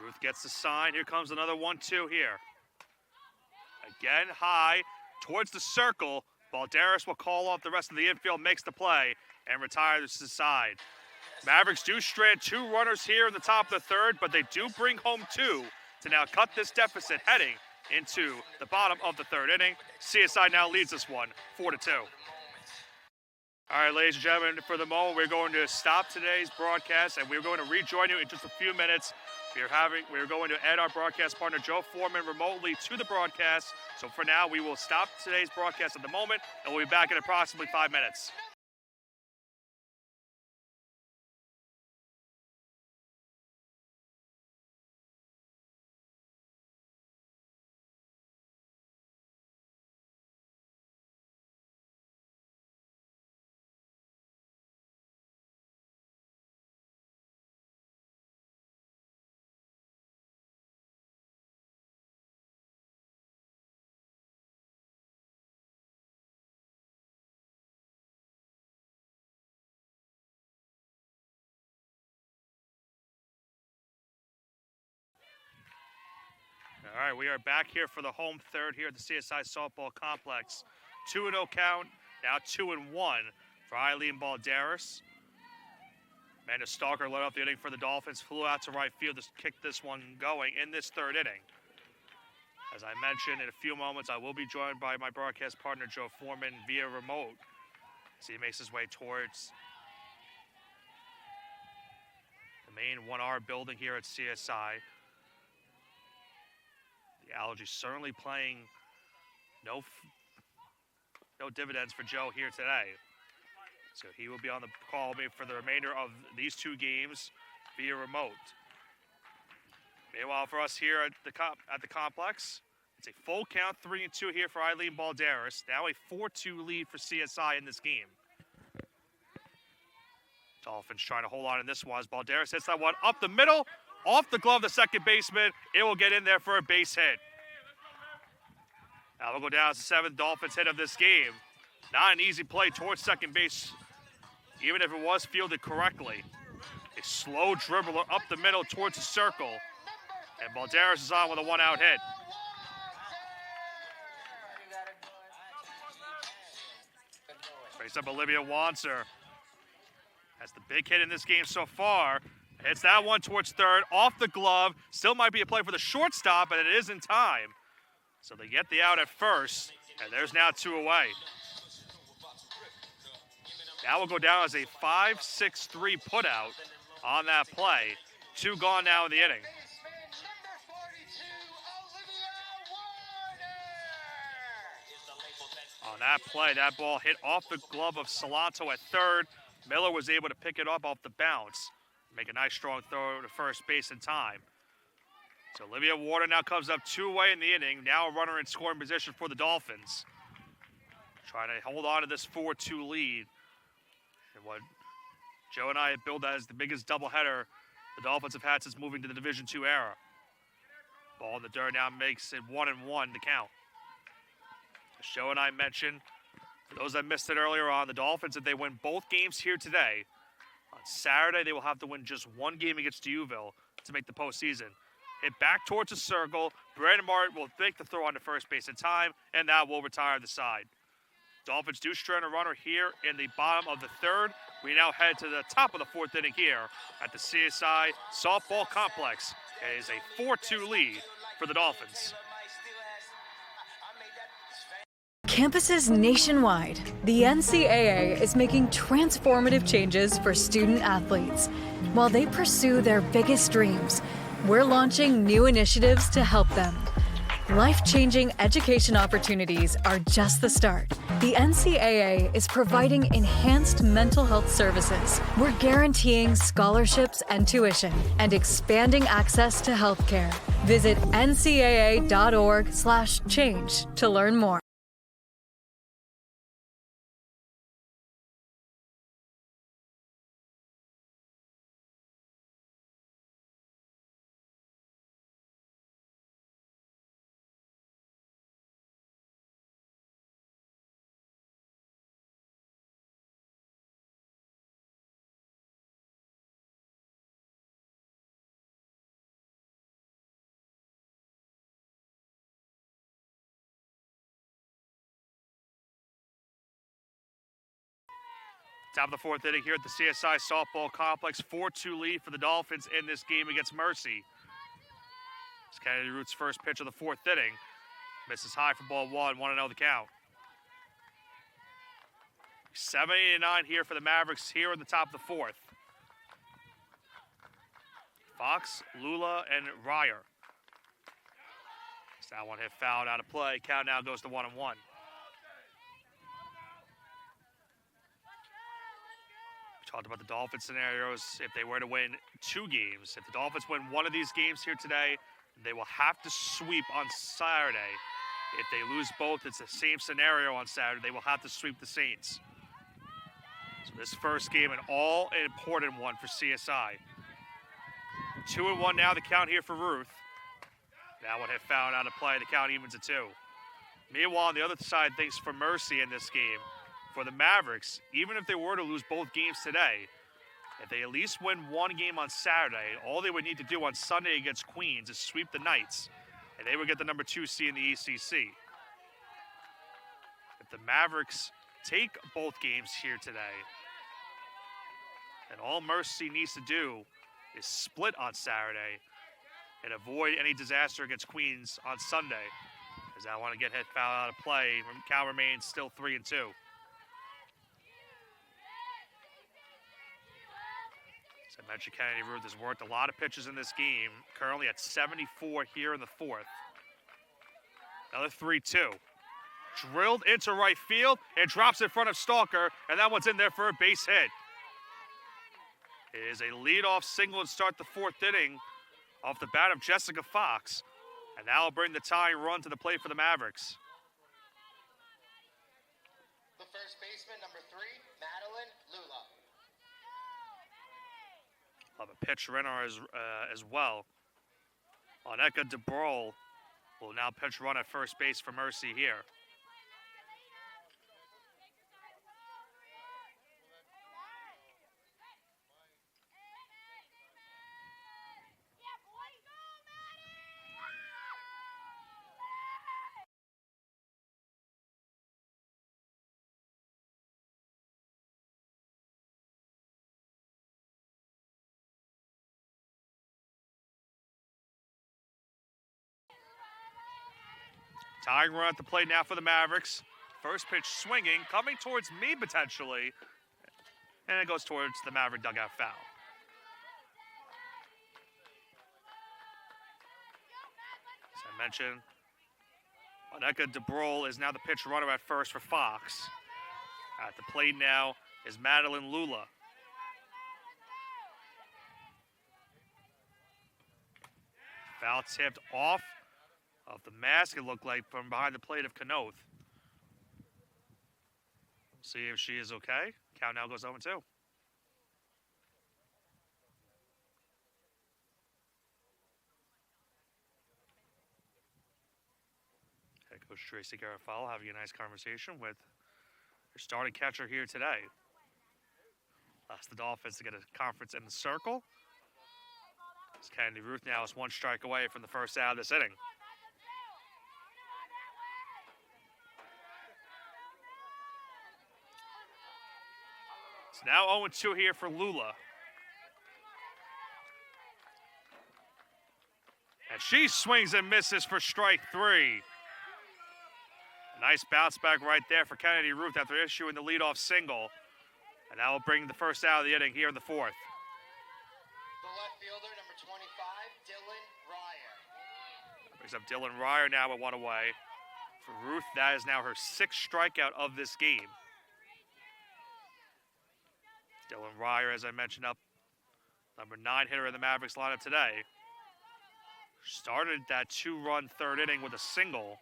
Ruth gets the sign. Here comes another 1-2 here. Again, high towards the circle. Balderas will call off the rest of the infield, makes the play, and retires to the side. Mavericks do strand 2 runners here in the top of the third, but they do bring home 2 to now cut this deficit heading into the bottom of the third inning. CSI now leads this one 4-2. All right, ladies and gentlemen, for the moment, we're going to stop today's broadcast, and we're going to rejoin you in just a few minutes. We're going to add our broadcast partner, Joe Foreman, remotely to the broadcast. So for now, we will stop today's broadcast at the moment, and we'll be back in approximately 5 minutes. All right, we are back here for the home third here at the CSI Softball Complex. 2-0 count, now 2-1 for Eileen Balderas. Amanda Stalker led off the inning for the Dolphins, flew out to right field to kick this one going in this third inning. As I mentioned, in a few moments, I will be joined by my broadcast partner, Joe Foreman, via remote, as he makes his way towards main 1R building here at CSI. The allergies certainly playing no dividends for Joe here today. So he will be on the call for the remainder of these two games via remote. Meanwhile, for us here at the complex, it's a full count, 3-2 here for Eileen Balderas. Now a 4-2 lead for CSI in this game. Dolphins trying to hold on in this one as Balderas hits that one up the middle, off the glove of the second baseman. It will get in there for a base hit. Now we'll go down as the seventh Dolphins hit of this game. Not an easy play towards second base, even if it was fielded correctly. A slow dribbler up the middle towards the circle, and Balderas is on with a one-out hit. Brings up Olivia Wanser. That's the big hit in this game so far. Hits that one towards third, off the glove. Still might be a play for the shortstop, but it is in time. So they get the out at first, and there's now two away. Now we'll go down as a 5-6-3 putout on that play. Two gone now in the inning. On that play, that ball hit off the glove of Salanto at third. Miller was able to pick it up off the bounce, make a nice strong throw to first base in time. So Olivia Warner now comes up two away in the inning. Now a runner in scoring position for the Dolphins. Trying to hold on to this 4-2 lead. And what Joe and I have billed as the biggest doubleheader the Dolphins have had since moving to the Division II era. Ball in the dirt now makes it 1-1 to count. As Joe and I mentioned, for those that missed it earlier on, the Dolphins, if they win both games here today, on Saturday they will have to win just one game against Dewville to make the postseason. Hit back towards the circle. Brandon Martin will make the throw on to first base in time, and that will retire the side. Dolphins do strand a runner here in the bottom of the third. We now head to the top of the fourth inning here at the CSI Softball Complex. It is a 4-2 lead for the Dolphins. Campuses nationwide, the NCAA is making transformative changes for student athletes. While they pursue their biggest dreams, we're launching new initiatives to help them. Life-changing education opportunities are just the start. The NCAA is providing enhanced mental health services. We're guaranteeing scholarships and tuition and expanding access to healthcare. Visit ncaa.org/change to learn more. Top of the fourth inning here at the CSI Softball Complex. 4-2 lead for the Dolphins in this game against Mercy. It's Kennedy Root's first pitch of the fourth inning. Misses high for ball one, 1-0 the count. 7-8-9 here for the Mavericks here in the top of the fourth. Fox, Lula, and Ryer. That one hit fouled out of play. Count now goes to 1-1. Talked about the Dolphins scenarios if they were to win two games. If the Dolphins win one of these games here today, they will have to sweep on Saturday. If they lose both, it's the same scenario on Saturday. They will have to sweep the Saints. So this first game, an all-important one for CSI. 2-1 now, the count here for Ruth. That one hit fouled out of play. The count evens at 2. Meanwhile, on the other side, things for Mercy in this game. For the Mavericks, even if they were to lose both games today, if they at least win one game on Saturday, all they would need to do on Sunday against Queens is sweep the Knights, and they would get the number 2 seed in the ECC. If the Mavericks take both games here today, then all Mercy needs to do is split on Saturday and avoid any disaster against Queens on Sunday. As I want to get hit foul out of play, Cal remains still 3-2. As I mentioned, Kennedy Ruth has worked a lot of pitches in this game. Currently at 74 here in the fourth. Another 3-2. Drilled into right field. It drops in front of Stalker, and that one's in there for a base hit. It is a leadoff single to start the fourth inning off the bat of Jessica Fox. And that will bring the tying run to the plate for the Mavericks. The first baseman, number 3, Madeline Lula. Have a pitch runner as well. Oneka DeBrol will now pitch run at first base for Mercy here. Tying run at the plate now for the Mavericks. First pitch swinging, coming towards me potentially. And it goes towards the Maverick dugout foul. As I mentioned, Oneka DeBrol is now the pitch runner at first for Fox. At the plate now is Madeline Lula. Foul tipped off of the mask, it looked like, from behind the plate of Kanoth. We'll see if she is okay. Count now goes 0-2. Head coach Tracy Garofalo having a nice conversation with her starting catcher here today. Asked the Dolphins to get a conference in the circle. As Kennedy Ruth now is one strike away from the first out of this inning. It's now 0-2 here for Lula. And she swings and misses for strike 3. A nice bounce back right there for Kennedy Ruth after issuing the leadoff single. And that will bring the first out of the inning here in the fourth. The left fielder, number 25, Dylan Ryer. That brings up Dylan Ryer now with one away. For Ruth, that is now her 6th strikeout of this game. Dylan Ryer, as I mentioned, up number 9 hitter in the Mavericks lineup today. Started that 2-run third inning with a single.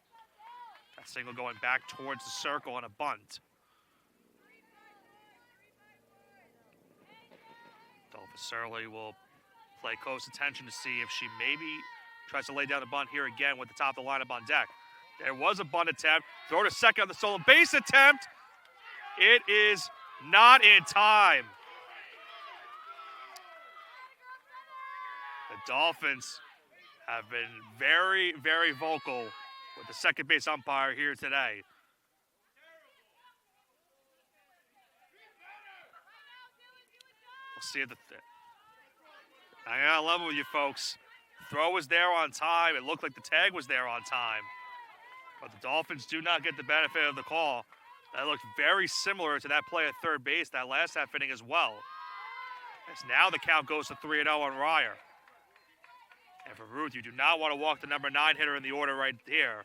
That single going back towards the circle on a bunt. Dolphins certainly will play close attention to see if she maybe tries to lay down a bunt here again with the top of the lineup on deck. There was a bunt attempt. Throw to second on the stolen base attempt. It is not in time. The Dolphins have been very, very vocal with the second base umpire here today. We'll see if I gotta level with you folks. Throw was there on time. It looked like the tag was there on time. But the Dolphins do not get the benefit of the call. That looked very similar to that play at third base that last half inning as well. As now the count goes to 3-0 on Ryer. And for Ruth, you do not want to walk the number 9 hitter in the order right here.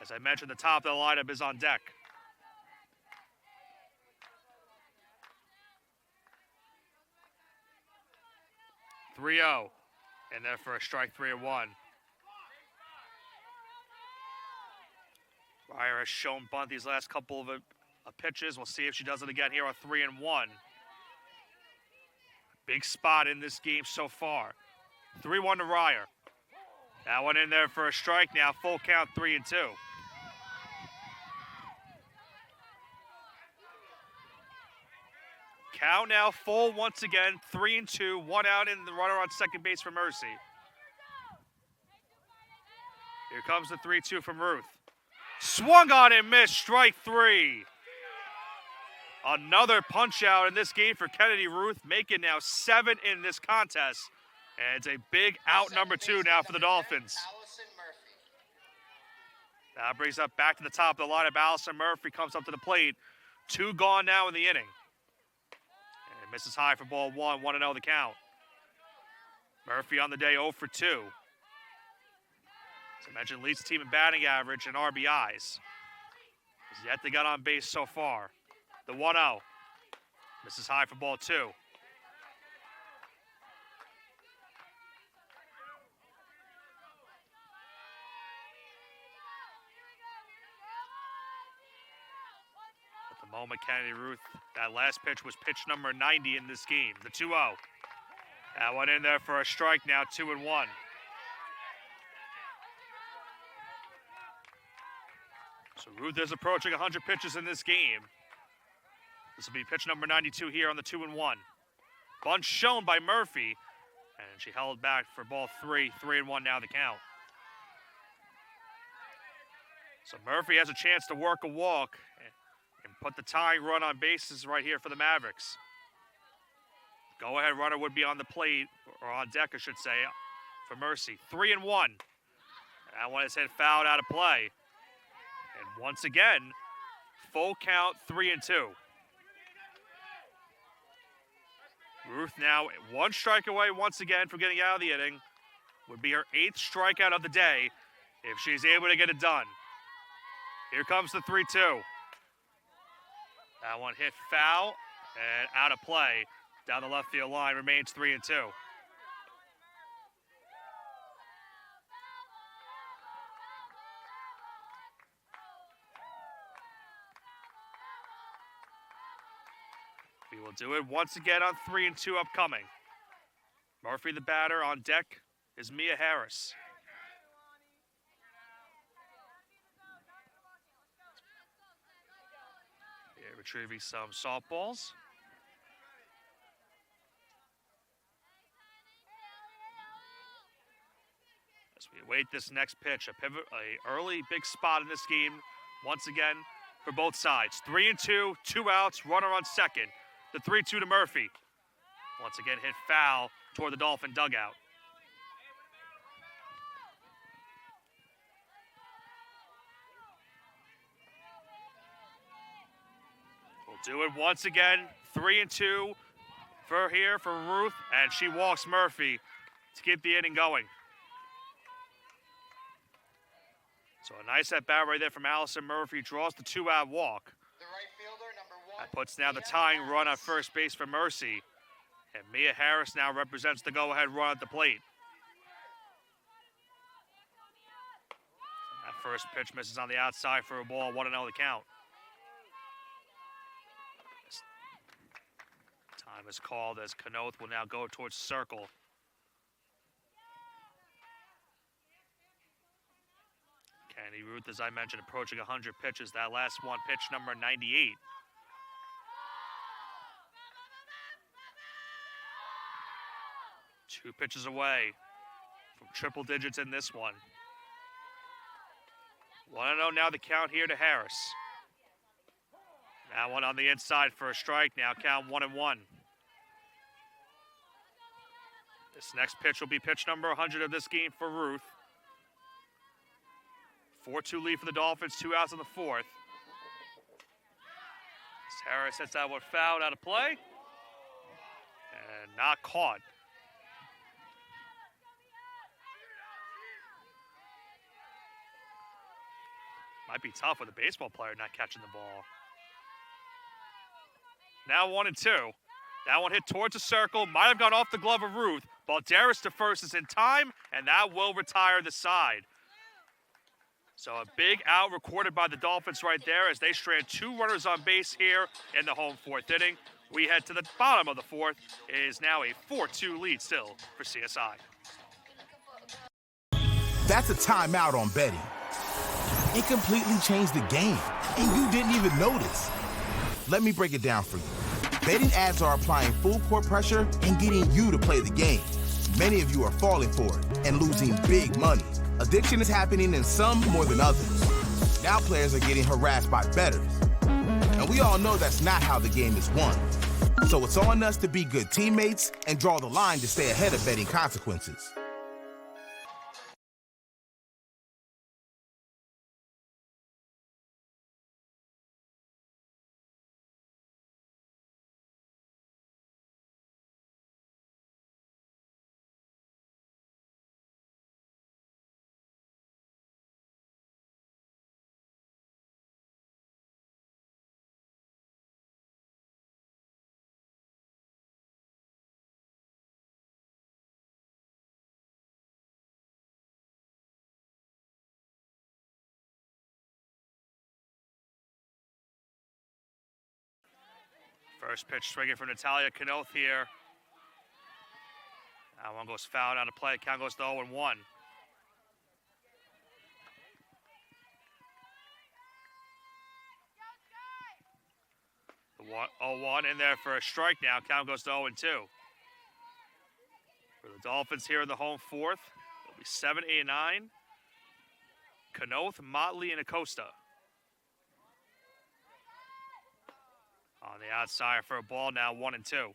As I mentioned, the top of the lineup is on deck. (3-0), and there for a strike 3-1. Ryer has shown bunt these last couple of pitches. We'll see if she does it again here on 3-1. Big spot in this game so far. 3-1 to Ryer. That one in there for a strike now. Full count, 3-2. Count now full once again, 3-2. One out in the runner on second base for Mercy. Here comes the 3-2 from Ruth. Swung on and missed, strike 3. Another punch out in this game for Kennedy Ruth, making now 7 in this contest. And it's a big out number 2 now for the Dolphins. That brings up back to the top of the lineup. Allison Murphy comes up to the plate. 2 gone now in the inning. And misses high for ball one, 1-0 the count. Murphy on the day 0 for 2. As I mentioned, leads the team in batting average and RBIs. He's yet to get on base so far. The 1-0. Misses high for ball 2. At the moment, Kennedy Ruth, that last pitch was pitch number 90 in this game, the 2-0. That one in there for a strike now, 2-1. So Ruth is approaching 100 pitches in this game. This will be pitch number 92 here on the 2-1. Bunt shown by Murphy, and she held back for ball 3, 3-1 now the count. So Murphy has a chance to work a walk and put the tying run on bases right here for the Mavericks. Go-ahead runner would be on the plate, or on deck, I should say, for Mercy. 3-1. That one is hit fouled out of play. And once again, full count, 3-2. Ruth now 1 strike away once again from getting out of the inning. Would be her 8th strikeout of the day if she's able to get it done. Here comes the 3-2. That one hit foul and out of play. Down the left field line, remains 3-2. We will do it once again on 3-2 upcoming. Murphy the batter. On deck is Mia Harris. Here, retrieving some softballs. As we await this next pitch, a early big spot in this game, once again, for both sides. 3-2, 2 outs, runner on second. The 3-2 to Murphy. Once again, hit foul toward the Dolphin dugout. We'll do it once again. 3-2 for Ruth, and she walks Murphy to keep the inning going. So a nice at-bat right there from Allison Murphy. Draws the 2-out walk. The right fielder, number 1. That puts now the tying run on first base for Mercy. And Mia Harris now represents the go-ahead run at the plate. That first pitch misses on the outside for a ball, 1-0 the count. Time is called as Kanoth will now go towards circle. Kennedy Ruth, as I mentioned, approaching 100 pitches. That last one, pitch number 98. Two pitches away from triple digits in this one. 1-0 now the count here to Harris. That one on the inside for a strike. Now count 1-1. This next pitch will be pitch number 100 of this game for Ruth. 4-2 lead for the Dolphins, 2 outs in the 4th. Harris hits that one fouled out of play. And not caught. Might be tough with a baseball player not catching the ball. Now 1-2. That one hit towards the circle. Might have gone off the glove of Ruth. Balderas to first is in time, and that will retire the side. So a big out recorded by the Dolphins right there as they strand 2 runners on base here in the home 4th inning. We head to the bottom of the 4th. It is now a 4-2 lead still for CSI. That's a timeout on betting. It completely changed the game, and you didn't even notice. Let me break it down for you. Betting ads are applying full court pressure and getting you to play the game. Many of you are falling for it and losing big money. Addiction is happening in some more than others. Now players are getting harassed by bettors. And we all know that's not how the game is won. So it's on us to be good teammates and draw the line to stay ahead of betting consequences. First pitch swinging for Natalia Kanoth here. That one goes foul down to play. Count goes to 0-1. The 0-1 in there for a strike now. Count goes to 0-2. For the Dolphins here in the home fourth, it'll be 7, 8, 9. Kanoth, Motley, and Acosta. On the outside for a ball now, 1-2.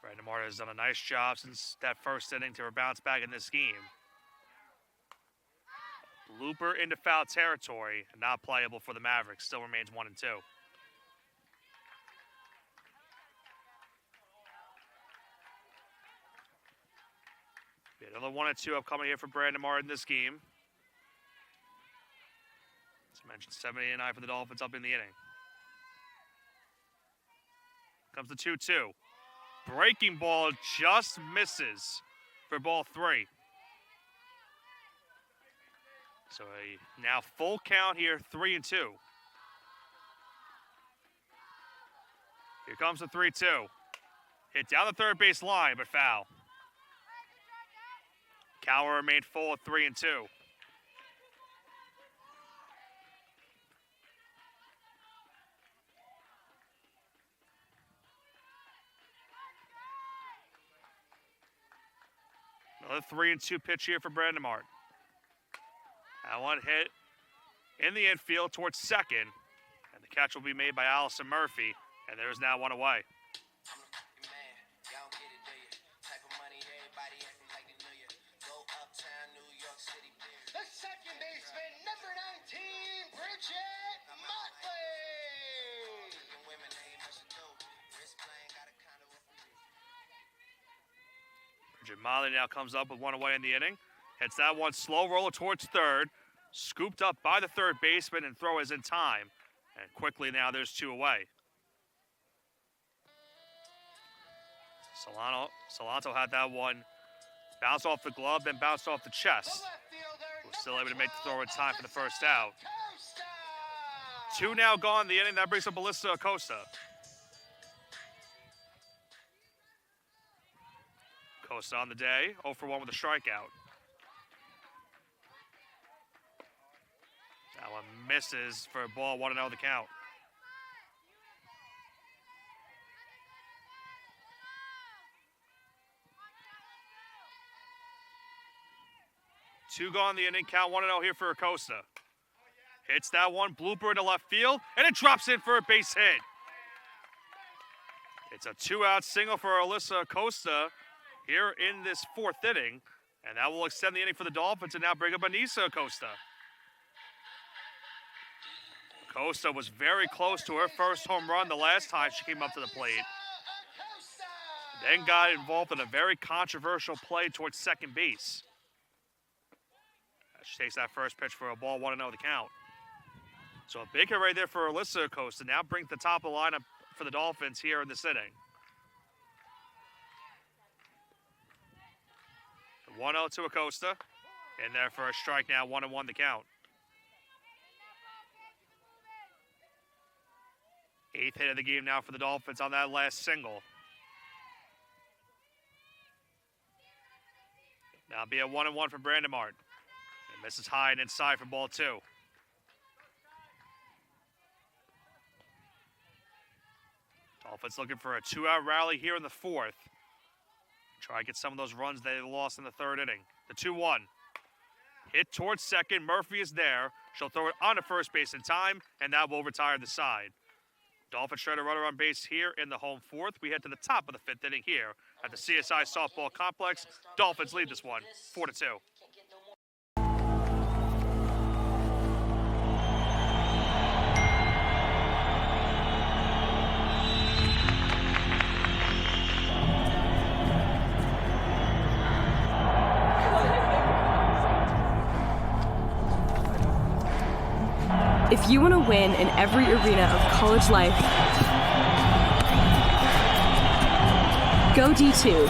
Brandon Martin has done a nice job since that first inning to bounce back in this game. Blooper into foul territory, not playable for the Mavericks. Still remains 1-2. Another 1-2 upcoming here for Brandon Martin this game. As I mentioned, 7, 8, 9 for the Dolphins up in the inning. Comes the 2-2. Breaking ball just misses for ball 3. So a now full count here, 3-2. Here comes the 3-2. Hit down the third base line, but foul. Cowher remained full at 3-2. Another 3-2 pitch here for Brandon Martin. That one hit in the infield towards second, and the catch will be made by Allison Murphy, and there's now one away. The second baseman, number 19, Bridget Motley. Bridget Motley now comes up with one away in the inning. Hits that one slow roller towards third. Scooped up by the third baseman, and throw is in time. And quickly now there's 2 away. Solano had that one bounce off the glove, then bounced off the chest. Was still able to make the throw in time for the first out. 2 now gone in the inning. That brings up Alyssa Acosta. Acosta on the day, 0 for 1 with a strikeout. That one misses for a ball, 1-0 the count. Two gone in the inning, count 1-0 here for Acosta. Hits that one, blooper into left field, and it drops in for a base hit. It's a 2-out single for Alyssa Acosta here in this 4th inning, and that will extend the inning for the Dolphins and now bring up Anissa Acosta. Acosta was very close to her first home run the last time she came up to the plate. Then got involved in a very controversial play towards second base. She takes that first pitch for a ball, 1-0 the count. So a big hit right there for Alyssa Acosta. Now brings the top of the lineup for the Dolphins here in this inning. 1-0 to Acosta. In there for a strike now, 1-1 the count. 8th hit of the game now for the Dolphins on that last single. Now be a 1-1 for Brandon Martin. And misses high and inside for ball 2. Dolphins looking for a 2-out rally here in the 4th. Try to get some of those runs they lost in the 3rd inning. The 2-1. Hit towards second. Murphy is there. She'll throw it on to first base in time, and that will retire the side. Dolphins try to run on base here in the home 4th. We head to the top of the 5th inning here at the CSI Softball Complex. Dolphins lead this one, 4-2. If you want to win in every arena of college life, go D2.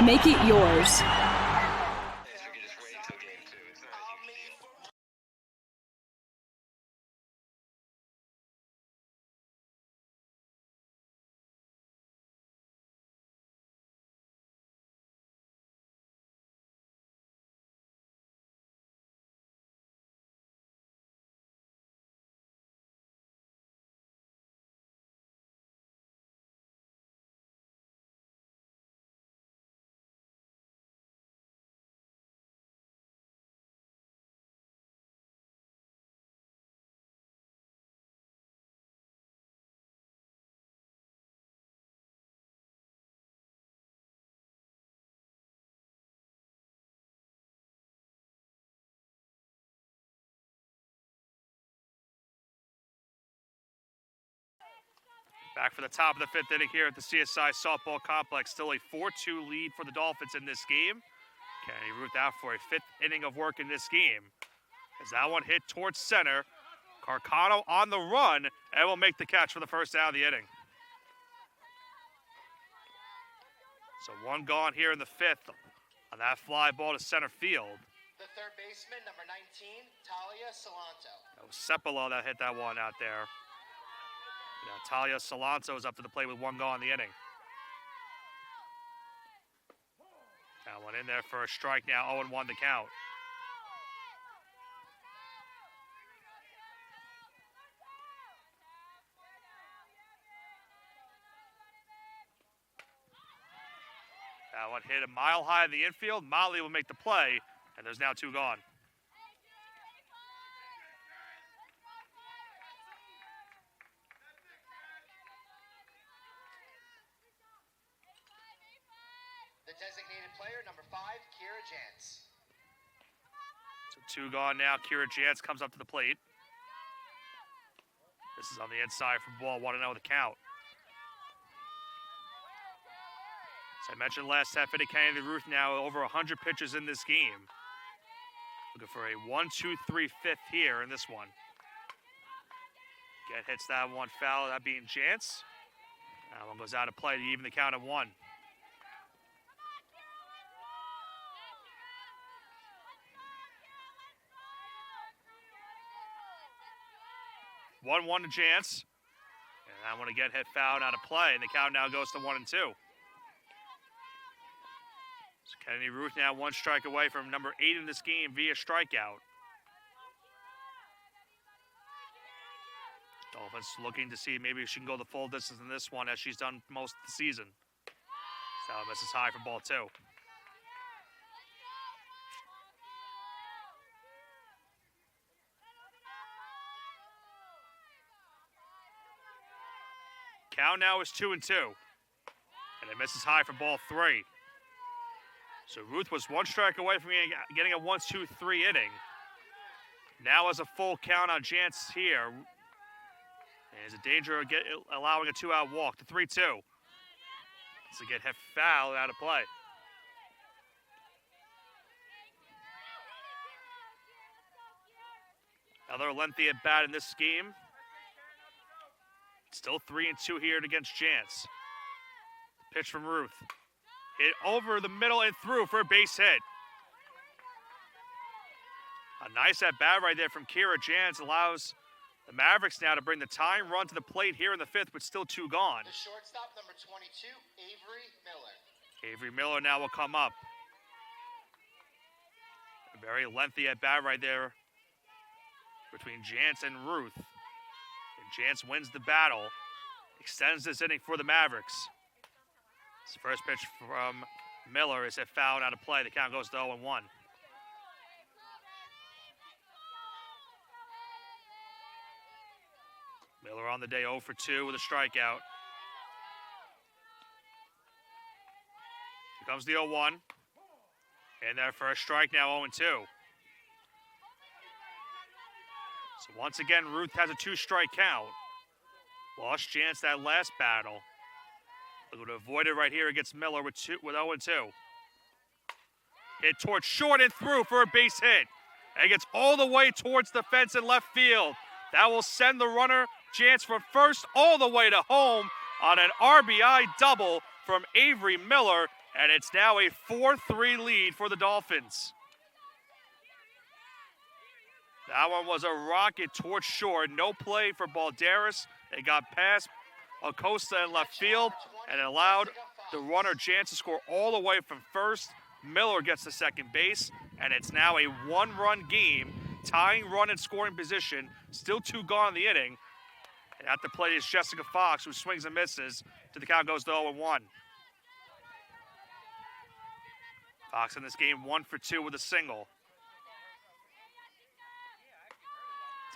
Make it yours. Back for the top of the 5th inning here at the CSI Softball Complex. Still a 4-2 lead for the Dolphins in this game. Kennedy Ruth out for a 5th inning of work in this game. As that one hit towards center. Carcano on the run and will make the catch for the first out of the inning. So one gone here in the 5th on that fly ball to center field. The third baseman, number 19, Talia Salanto. That was Cepolo that hit that one out there. Now Talia Salanto is up to the plate with one gone in the inning. That one in there for a strike now, 0-1 to count. That one hit a mile high in the infield. Motley will make the play, and there's now 2 gone. The designated player, number 5, Kira Jantz. So 2 gone now. Kira Jantz comes up to the plate. This is on the inside for ball 1-0 the count. As I mentioned last half inning, Kennedy Ruth now over 100 pitches in this game. Looking for a 1-2-3 fifth here in this one. Get hits that one foul, that being Jantz. That one goes out of play to even the count of 1. One to Jantz. And that one again hit foul out of play, and the count now goes to 1-2. So Kennedy Ruth now 1 strike away from number 8 in this game via strikeout. Dolphins looking to see maybe she can go the full distance in this one as she's done most of the season. So misses high for ball 2. Count now is 2-2. And it misses high for ball 3. So Ruth was 1 strike away from getting a 1-2-3 inning. Now has a full count on Jantz here. And there's a danger of allowing a 2-out walk to 3-2. So get hit foul out of play. Another lengthy at bat in this game. Still 3-2 here against Jantz. Pitch from Ruth. Hit over the middle and through for a base hit. A nice at bat right there from Kira Jantz allows the Mavericks now to bring the tying run to the plate here in the 5th with still 2 gone. The shortstop, number 22, Avery Miller. Avery Miller now will come up. A very lengthy at bat right there between Jantz and Ruth. And Jantz wins the battle, extends this inning for the Mavericks. This first pitch from Miller is hit foul out of play. The count goes to 0-1. Miller on the day 0 for 2 with a strikeout. Here comes the 0-1. And there for a strike now, 0-2. So once again, Ruth has a 2-strike count. Lost Jantz that last battle. Looking to avoid it right here against Miller with 0-2. Hit towards short and through for a base hit. And gets all the way towards the fence in left field. That will send the runner, Jantz, from first all the way to home on an RBI double from Avery Miller. And it's now a 4-3 lead for the Dolphins. That one was a rocket towards short. No play for Balderas. It got past Acosta in left field and it allowed the runner Jantz to score all the way from first. Miller gets to second base, and it's now a 1-run game, tying run and scoring position. Still 2 gone in the inning. And at the plate is Jessica Fox, who swings and misses. To the count goes to 0-1. Fox in this game 1 for 2 with a single.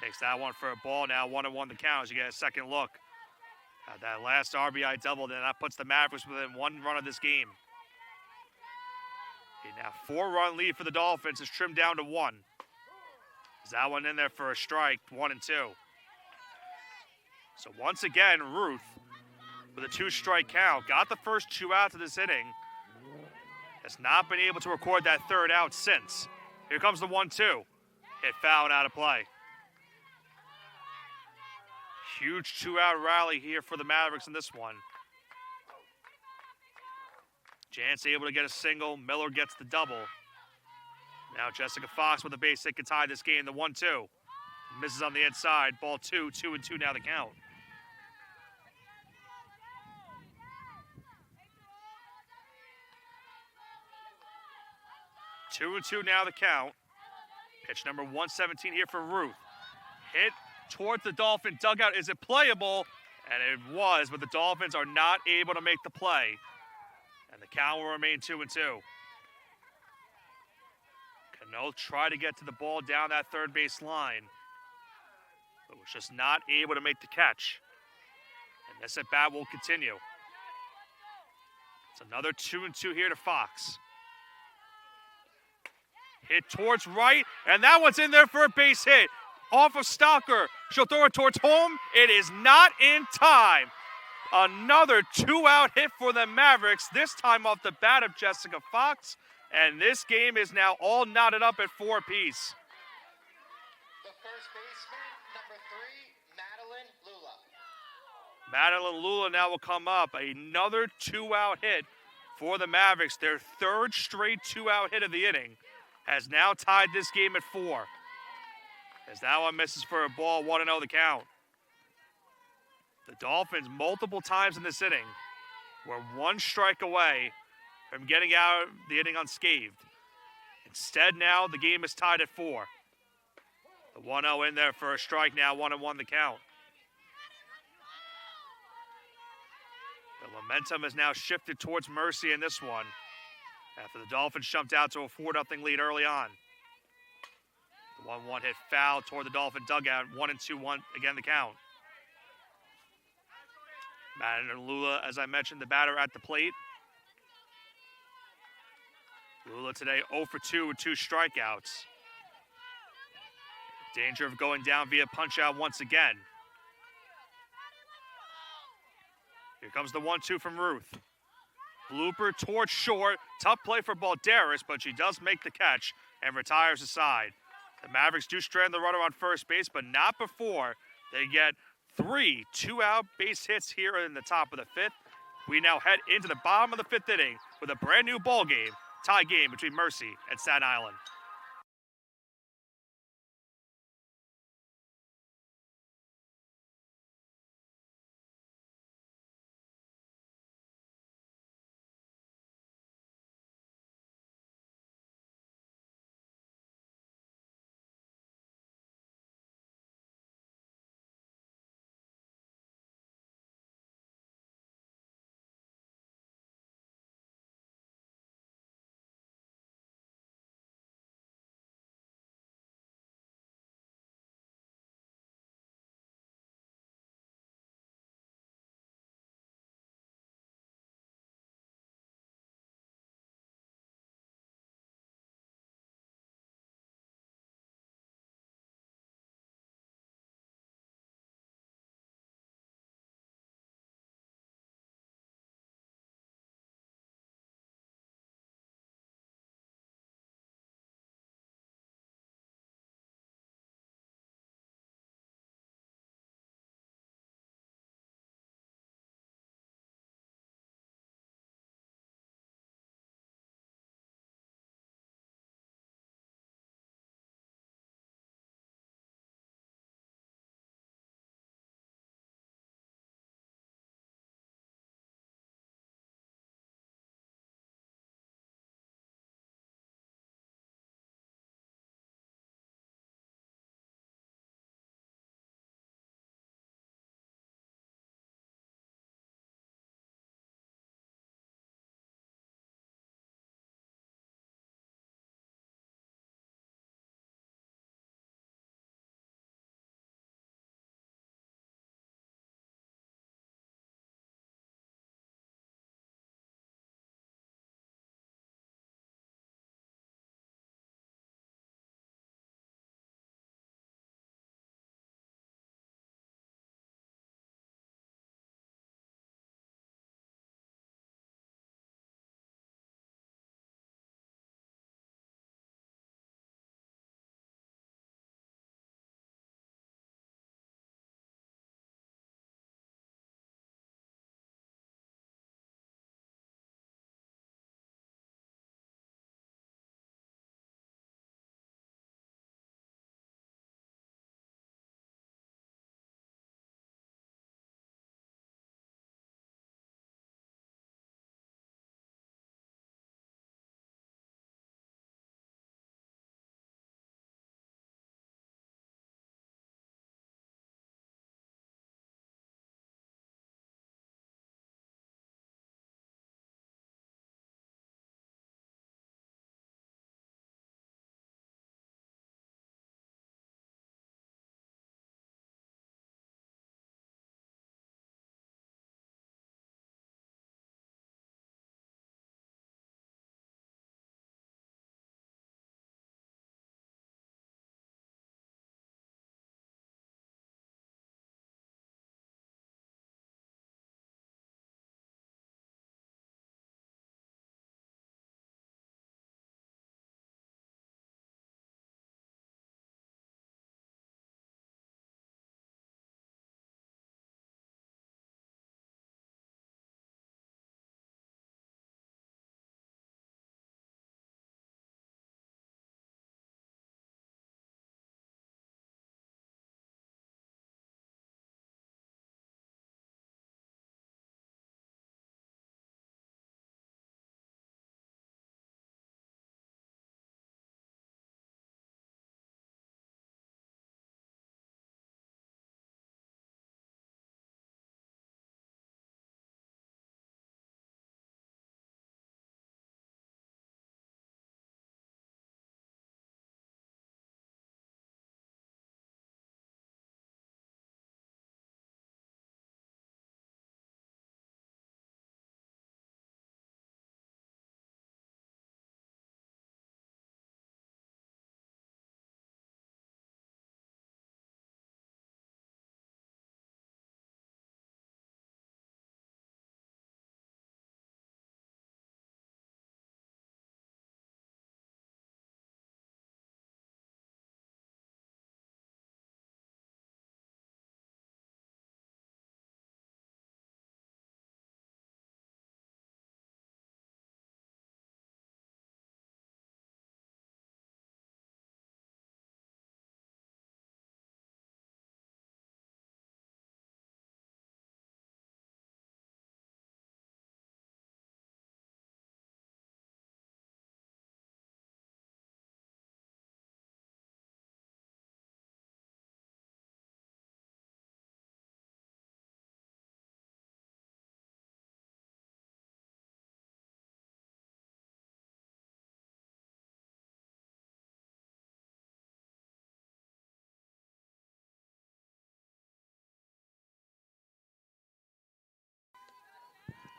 Takes that one for a ball now, 1-1 the count as you get a second look. That last RBI double, then that puts the Mavericks within 1 run of this game. Okay, now 4-run lead for the Dolphins is trimmed down to 1. Is that one in there for a strike, 1-2. So once again, Ruth with a 2-strike count. Got the first 2 outs of this inning. Has not been able to record that 3rd out since. Here comes the 1-2. Hit foul and out of play. Huge 2-out rally here for the Mavericks in this one. Jance able to get a single. Miller gets the double. Now Jessica Fox with a base hit can tie this game. The 1-2. Misses on the inside. Ball 2. 2-2 now the count. Two and two now the count. Pitch number 117 here for Ruth. Hit towards the Dolphin dugout. Is it playable? And it was, but the Dolphins are not able to make the play. And the count will remain 2-2. Cano tried to get to the ball down that third base line, but was just not able to make the catch. And this at bat will continue. It's another 2-2 here to Fox. Hit towards right, and that one's in there for a base hit. Off of Stalker. She'll throw it towards home. It is not in time. Another 2-out hit for the Mavericks, this time off the bat of Jessica Fox. And this game is now all knotted up at 4 apiece. The first baseman, number 3, Madeline Lula now will come up. Another 2-out hit for the Mavericks. Their 3rd straight 2-out hit of the inning has now tied this game at 4. As that one misses for a ball, 1-0 the count. The Dolphins multiple times in this inning were 1 strike away from getting out of the inning unscathed. Instead now the game is tied at 4. The 1-0 in there for a strike now, 1-1 the count. The momentum has now shifted towards Mercy in this one, after the Dolphins jumped out to a 4-0 lead early on. The 1-1 hit foul toward the Dolphin dugout. 1-2-1 again the count. Madden and Lula, as I mentioned, the batter at the plate. Lula today 0 for 2 with 2 strikeouts. Danger of going down via punch-out once again. Here comes the 1-2 from Ruth. Blooper towards short. Tough play for Balderas, but she does make the catch and retires aside. The Mavericks do strand the runner on first base, but not before they get 3 2-out base hits here in the top of the 5th. We now head into the bottom of the 5th inning with a brand new ball game, tie game between Mercy and Staten Island.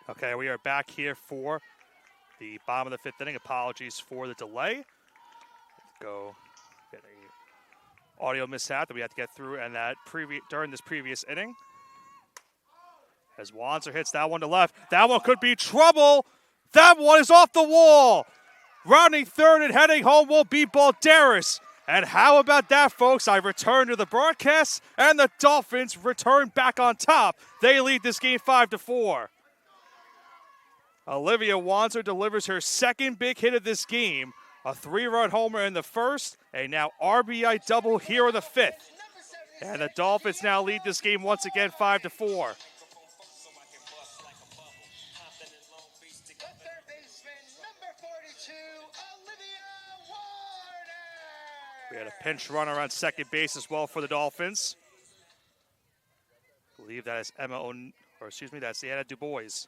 Okay, we are back here for the bottom of the fifth inning. Apologies for the delay. Go get a audio mishap that we have to get through, and that during this previous inning. As Wanzer hits that one to left. That one could be trouble. That one is off the wall. Rounding third and heading home will be Balderas. And how about that, folks? I return to the broadcast, and the Dolphins return back on top. They lead this game 5-4. Olivia Wanzer delivers her second big hit of this game. A 3-run homer in the first, a now RBI double here in the fifth. And the Dolphins now lead this game once again 5-4. We had a pinch runner on second base as well for the Dolphins. I believe that is that's Anna DuBois.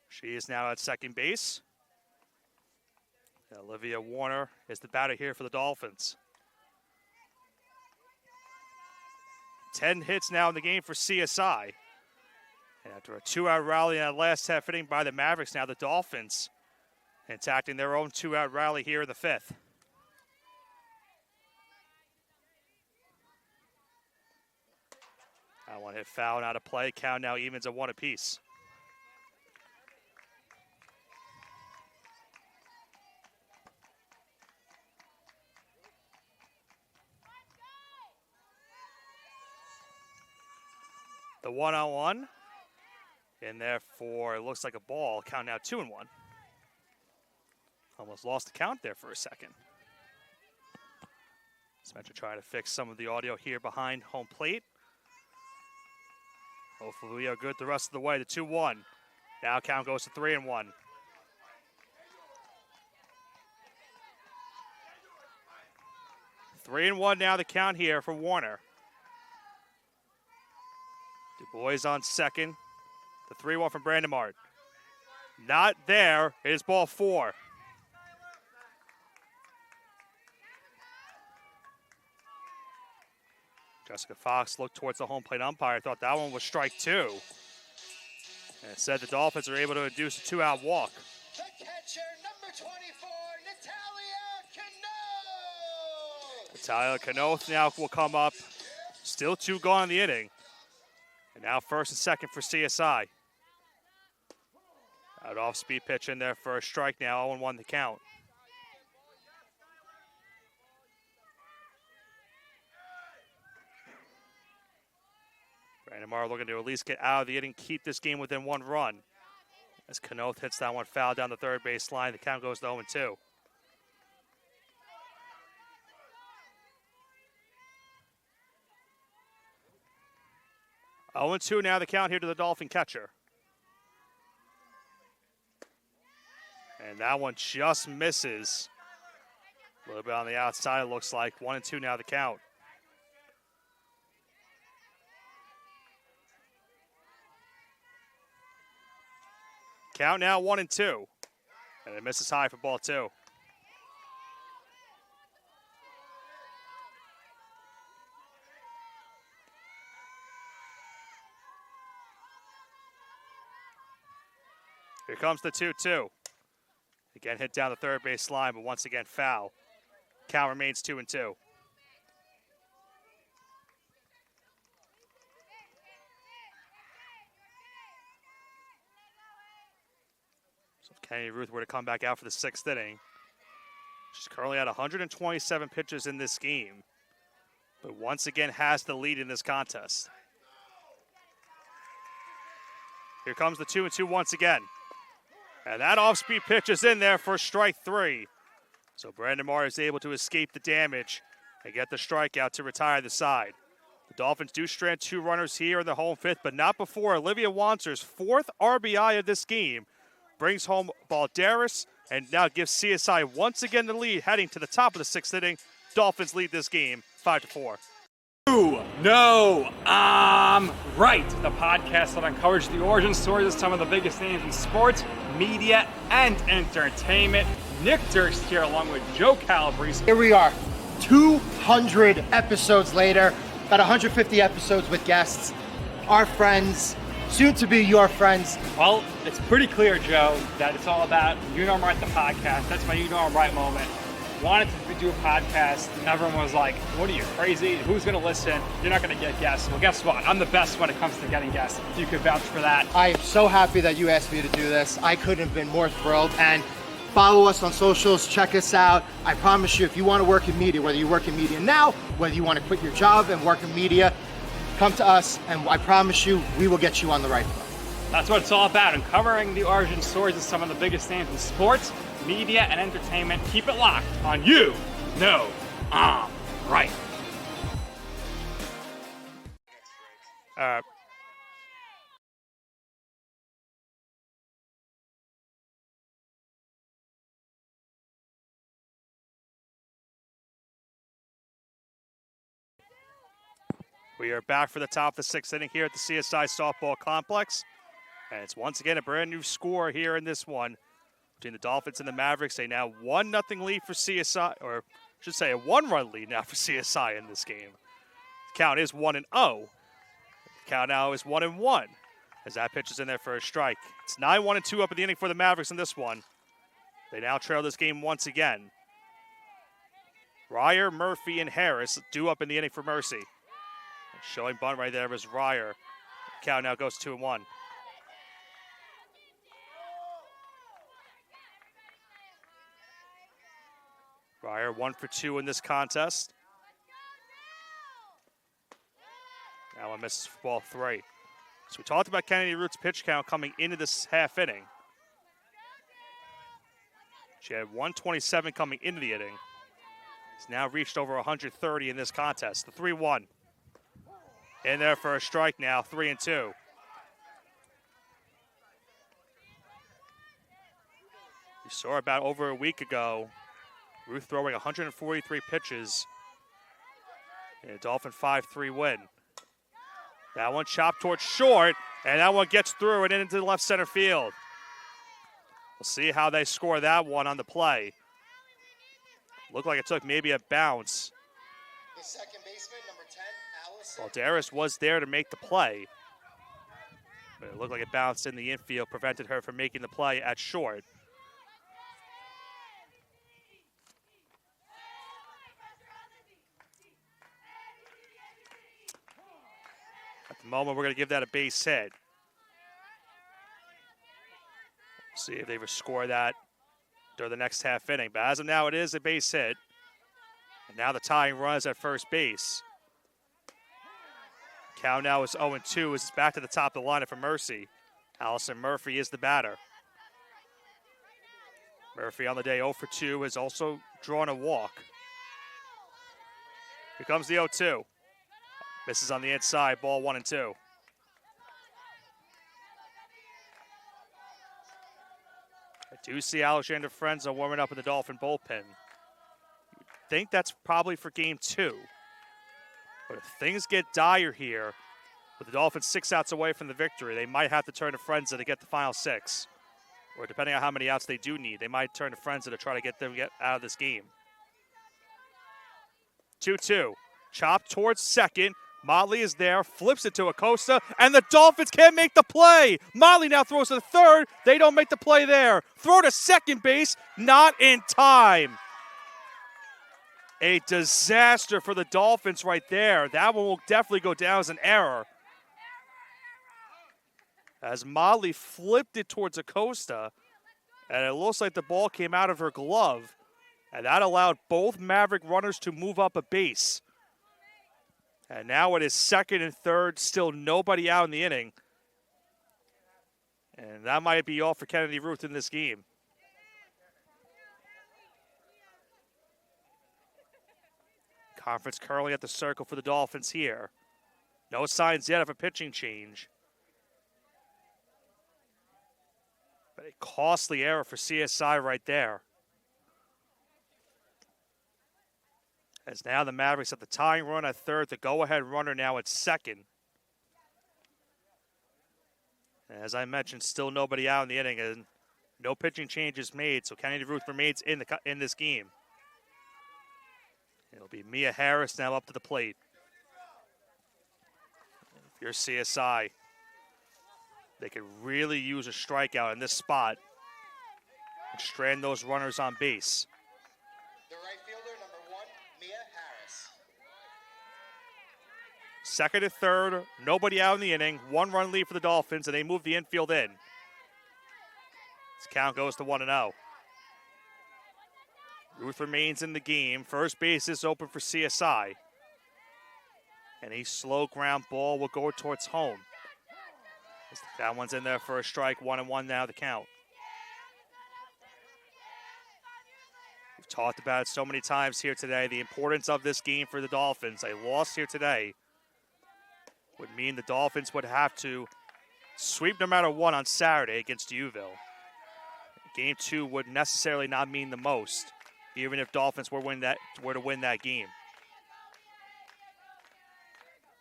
She is now at second base. Olivia Warner is the batter here for the Dolphins. 10 hits now in the game for CSI. And after a 2-out rally in that last half inning by the Mavericks, now the Dolphins attacking their own 2-out rally here in the fifth. That one hit foul and out of play. Count now evens at 1 apiece. The 1-on-1 in there for, it looks like a ball. Count now 2-1. Almost lost the count there for a second. Spencer trying to fix some of the audio here behind home plate. Hopefully we are good the rest of the way. The 2-1. Now count goes to 3-1. Three and one now the count here for Warner. DuBois on second. The 3-1 from Brandon Mart. Not there. It is ball 4. Jessica Fox looked towards the home plate umpire. Thought that one was strike 2. And it said the Dolphins are able to induce a 2-out walk. The catcher, number 24, Natalia Cano. Natalia Cano now will come up. Still 2 gone in the inning. And now first and second for CSI. Out off-speed pitch in there for a strike now. 0-1 the count. Brandon Morrow looking to at least get out of the inning, keep this game within 1 run. As Canoth hits that one foul down the third base line, the count goes to 0-2. Oh, 2 now the count here to the Dolphin catcher. And that one just misses. A little bit on the outside, it looks like. 1-2 now the count. Count now 1-2. And it misses high for ball 2. Here comes the 2-2. Again, hit down the third base line, but once again, foul. Count remains 2-2. So if Kennedy Ruth were to come back out for the 6th inning, she's currently at 127 pitches in this game, but once again has the lead in this contest. Here comes the 2-2 once again. And that off-speed pitch is in there for strike 3. So Brandon Moore is able to escape the damage and get the strikeout to retire the side. The Dolphins do strand 2 runners here in the home 5th, but not before Olivia Wanzer's 4th RBI of this game brings home Balderas and now gives CSI once again the lead heading to the top of the 6th inning. Dolphins lead this game 5-4. No, I'm right. The podcast that uncovers the origin stories of some of the biggest names in sports, media, and entertainment. Nick Durst here along with Joe Calabrese. Here we are, 200 episodes later, about 150 episodes with guests, our friends, soon to be your friends. Well, it's pretty clear, Joe, that it's all about You Know I'm Right, the podcast. That's my You Know I'm Right moment. Wanted to do a podcast, and everyone was like, what are you, crazy? Who's going to listen? You're not going to get guests. Well, guess what? I'm the best when it comes to getting guests. You could vouch for that. I am so happy that you asked me to do this. I couldn't have been more thrilled. And follow us on socials, check us out. I promise you, if you want to work in media, whether you work in media now, whether you want to quit your job and work in media, come to us, and I promise you, we will get you on the right foot. That's what it's all about, uncovering the origin stories of some of the biggest names in sports, media, and entertainment. Keep it locked on You Know I'm Right. We are back for the top of the sixth inning here at the CSI Softball Complex. And it's once again a brand new score here in this one between the Dolphins and the Mavericks. A now 1-0 lead for CSI, or I should say a 1-run lead now for CSI in this game. The count is 1-0. The count now is 1-1 as that pitch is in there for a strike. It's 9-1-2 up in the inning for the Mavericks in this one. They now trail this game once again. Ryer, Murphy, and Harris due up in the inning for Mercy. Showing bunt right there was Ryer. Count now goes 2-1. Ryer 1 for 2 in this contest. Now one misses for ball 3. So we talked about Kennedy Root's pitch count coming into this half inning. She had 127 coming into the inning. He's now reached over 130 in this contest. The 3-1. In there for a strike now, 3-2. You saw about over a week ago, Ruth throwing 143 pitches in a Dolphin 5-3 win. That one chopped towards short, and that one gets through and into the left center field. We'll see how they score that one on the play. Looked like it took maybe a bounce. The second baseman, number 10, Allison. Balderas was there to make the play, but it looked like it bounced in the infield, prevented her from making the play at short. At the moment, we're going to give that a base hit. See if they score that during the next half inning. But as of now, it is a base hit. And now the tying run is at first base. Count now is 0-2 as it's back to the top of the lineup for Mercy. Allison Murphy is the batter. Murphy on the day 0 for 2 has also drawn a walk. Here comes the 0-2. Misses on the inside, ball 1-2. I do see Alexander Frenza warming up in the Dolphin bullpen. You'd think that's probably for game 2. But if things get dire here, with the Dolphins 6 outs away from the victory, they might have to turn to Frenza to get the final 6. Or depending on how many outs they do need, they might turn to Frenza to try to get them out of this game. 2-2. Chop towards second. Motley is there, flips it to Acosta, and the Dolphins can't make the play. Motley now throws to third. They don't make the play there. Throw to second base, not in time. A disaster for the Dolphins right there. That one will definitely go down as an error. As Motley flipped it towards Acosta, and it looks like the ball came out of her glove, and that allowed both Maverick runners to move up a base. And now it is second and third, still nobody out in the inning. And that might be all for Kennedy Ruth in this game. Conference currently at the circle for the Dolphins here. No signs yet of a pitching change. But a costly error for CSI right there. As now the Mavericks at the tying run at third, the go-ahead runner now at second. And as I mentioned, still nobody out in the inning, and no pitching changes made, so Kennedy Ruth remains in this game. It'll be Mia Harris now up to the plate. If you're CSI, They could really use a strikeout in this spot and strand those runners on base. The right fielder, number 1, Mia Harris. Second and third, nobody out in the inning. 1-run lead for the Dolphins, and they move the infield in. This count goes to 1-0. Ruth remains in the game. First base is open for CSI. And a slow ground ball will go towards home. That one's in there for a strike. 1-1 now the count. We've talked about it so many times here today, the importance of this game for the Dolphins. A loss here today would mean the Dolphins would have to sweep no matter what on Saturday against Uville. Game 2 would necessarily not mean the most, even if Dolphins were to win that game.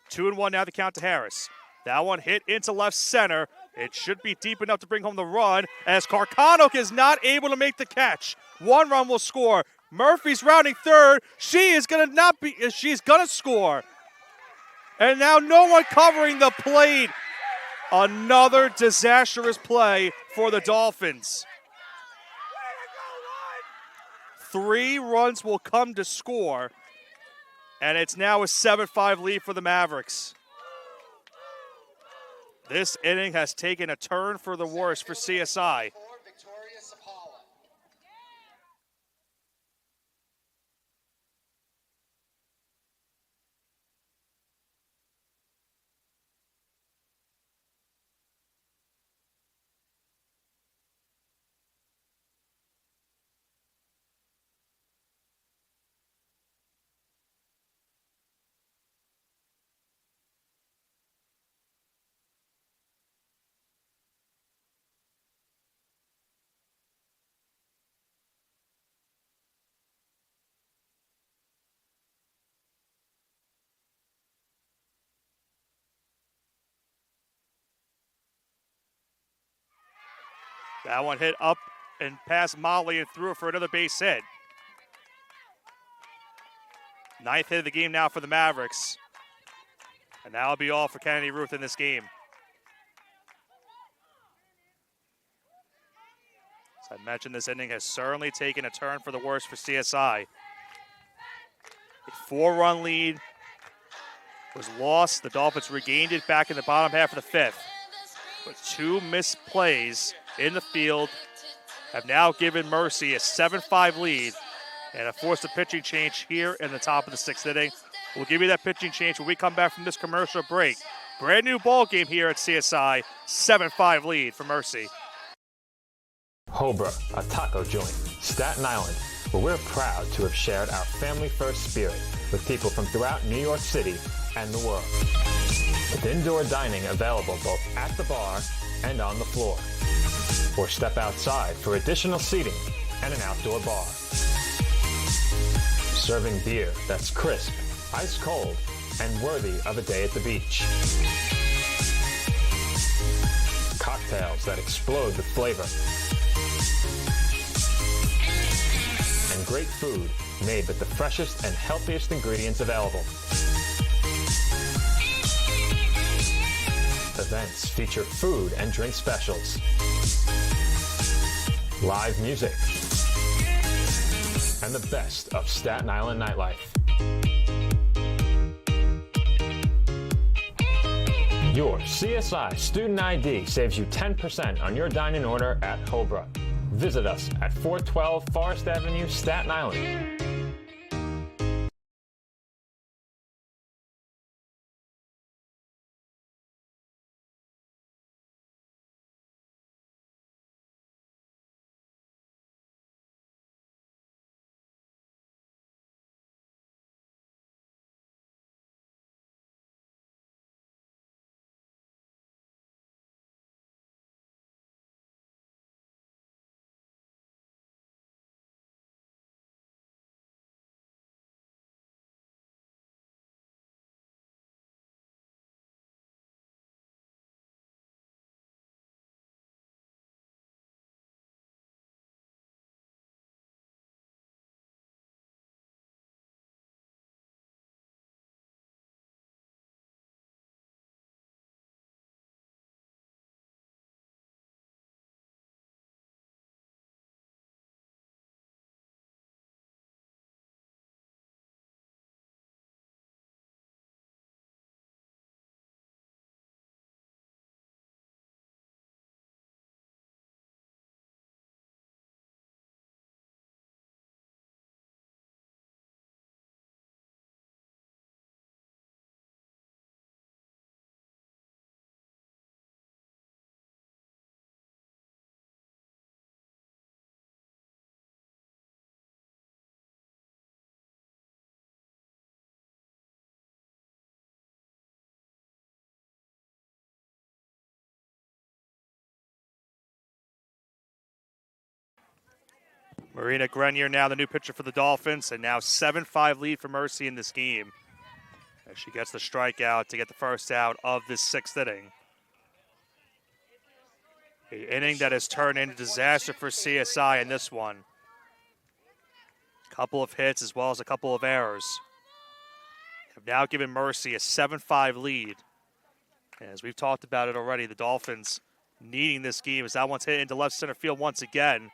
2-1 now the count to Harris. That one hit into left center. It should be deep enough to bring home the run as Karkanok is not able to make the catch. 1 run will score. Murphy's rounding third. She's gonna score. And now no one covering the plate. Another disastrous play for the Dolphins. 3 runs will come to score, and it's now a 7-5 lead for the Mavericks. This inning has taken a turn for the worse for CSI. Victoria Sapala. That one hit up and past Molly and threw it for another base hit. 9th hit of the game now for the Mavericks. And that'll be all for Kennedy Ruth in this game. As I mentioned, this inning has certainly taken a turn for the worse for CSI. A 4-run lead was lost. The Dolphins regained it back in the bottom half of the 5th. But 2 missed plays in the field have now given Mercy a 7-5 lead and have forced a pitching change here in the top of the 6th inning. We'll give you that pitching change when we come back from this commercial break. Brand new ball game here at CSI, 7-5 lead for Mercy. Hobra, a taco joint, Staten Island, where we're proud to have shared our family-first spirit with people from throughout New York City and the world. With indoor dining available both at the bar and on the floor. Or step outside for additional seating and an outdoor bar. Serving beer that's crisp, ice cold, and worthy of a day at the beach. Cocktails that explode with flavor. And great food made with the freshest and healthiest ingredients available. Events feature food and drink specials. Live music. And the best of Staten Island nightlife. Your CSI Student ID saves you 10% on your dining order at Hobra. Visit us at 412 Forest Avenue, Staten Island. Marina Grenier now the new pitcher for the Dolphins, and now 7-5 lead for Mercy in this game. As she gets the strikeout to get the first out of this 6th inning. An inning that has turned into disaster for CSI in this one. Couple of hits as well as a couple of errors have now given Mercy a 7-5 lead. And as we've talked about it already, the Dolphins needing this game as that one's hit into left center field once again.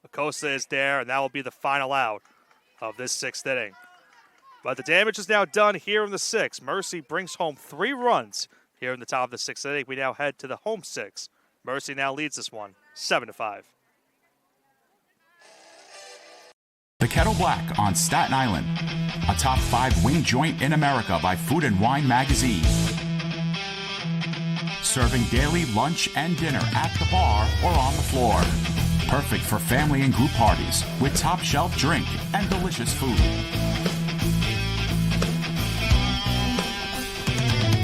Acosta is there, and that will be the final out of this 6th inning. But the damage is now done here in the 6th. Mercy brings home 3 runs here in the top of the 6th inning. We now head to the home 6. Mercy now leads this one 7-5. The Kettle Black on Staten Island, a top 5 wing joint in America by Food and Wine magazine. Serving daily lunch and dinner at the bar or on the floor. Perfect for family and group parties with top shelf drink and delicious food.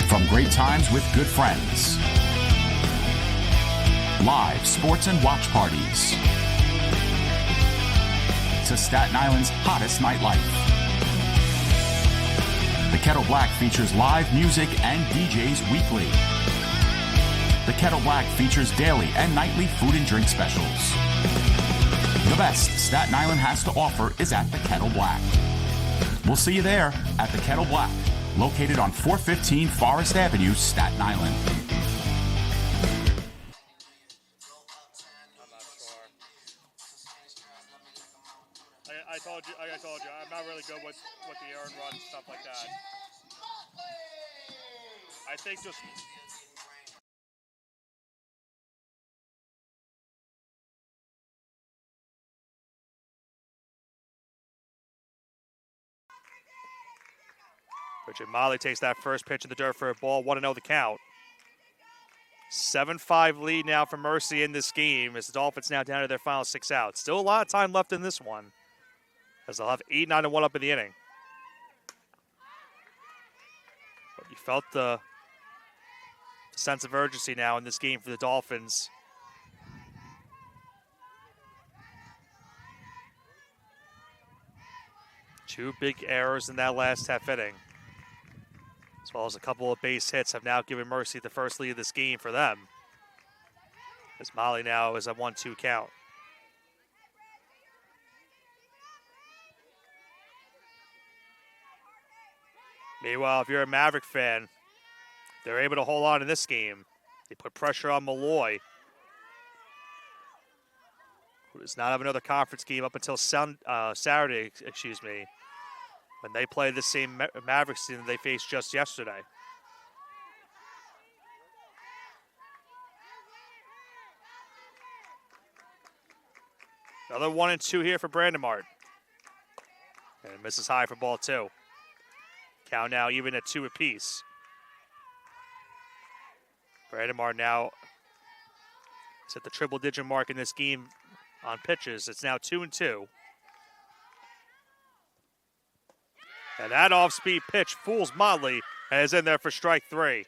From great times with good friends. Live sports and watch parties. To Staten Island's hottest nightlife. The Kettle Black features live music and DJs weekly. The Kettle Black features daily and nightly food and drink specials. The best Staten Island has to offer is at the Kettle Black. We'll see you there at the Kettle Black, located on 415 Forest Avenue, Staten Island. I told you, I'm not really good with the earned runs, stuff like that. I think just... Richard Molly takes that first pitch in the dirt for a ball, 1-0 the count. 7-5 lead now for Mercy in this game as the Dolphins now down to their final 6 outs. Still a lot of time left in this one as they'll have 8-9-1 up in the inning. But you felt the sense of urgency now in this game for the Dolphins. Two big errors in that last half inning, as well as a couple of base hits, have now given Mercy the first lead of this game for them. As Molly now is a 1-2 count. Meanwhile, if you're a Maverick fan, they're able to hold on in this game. They put pressure on Malloy, who does not have another conference game up until Saturday, when they play the same Mavericks team that they faced just yesterday. Another 1-2 here for Brandemart. And misses high for ball 2. Count now even at 2 apiece. Brandemart now is at the triple-digit mark in this game on pitches. It's now 2-2. And that off-speed pitch fools Motley and is in there for strike 3.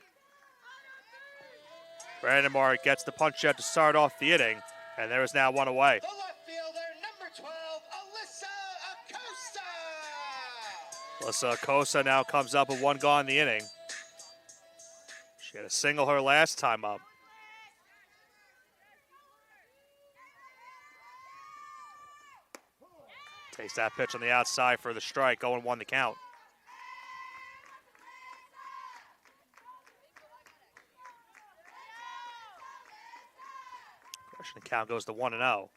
Brandemart gets the punch out to start off the inning, and there is now 1 away. The left fielder, number 12, Alyssa Acosta. Alyssa Acosta now comes up with 1 gone in the inning. She had a single her last time up. Takes that pitch on the outside for the strike, 0-1 the count. Question count goes to 1-0.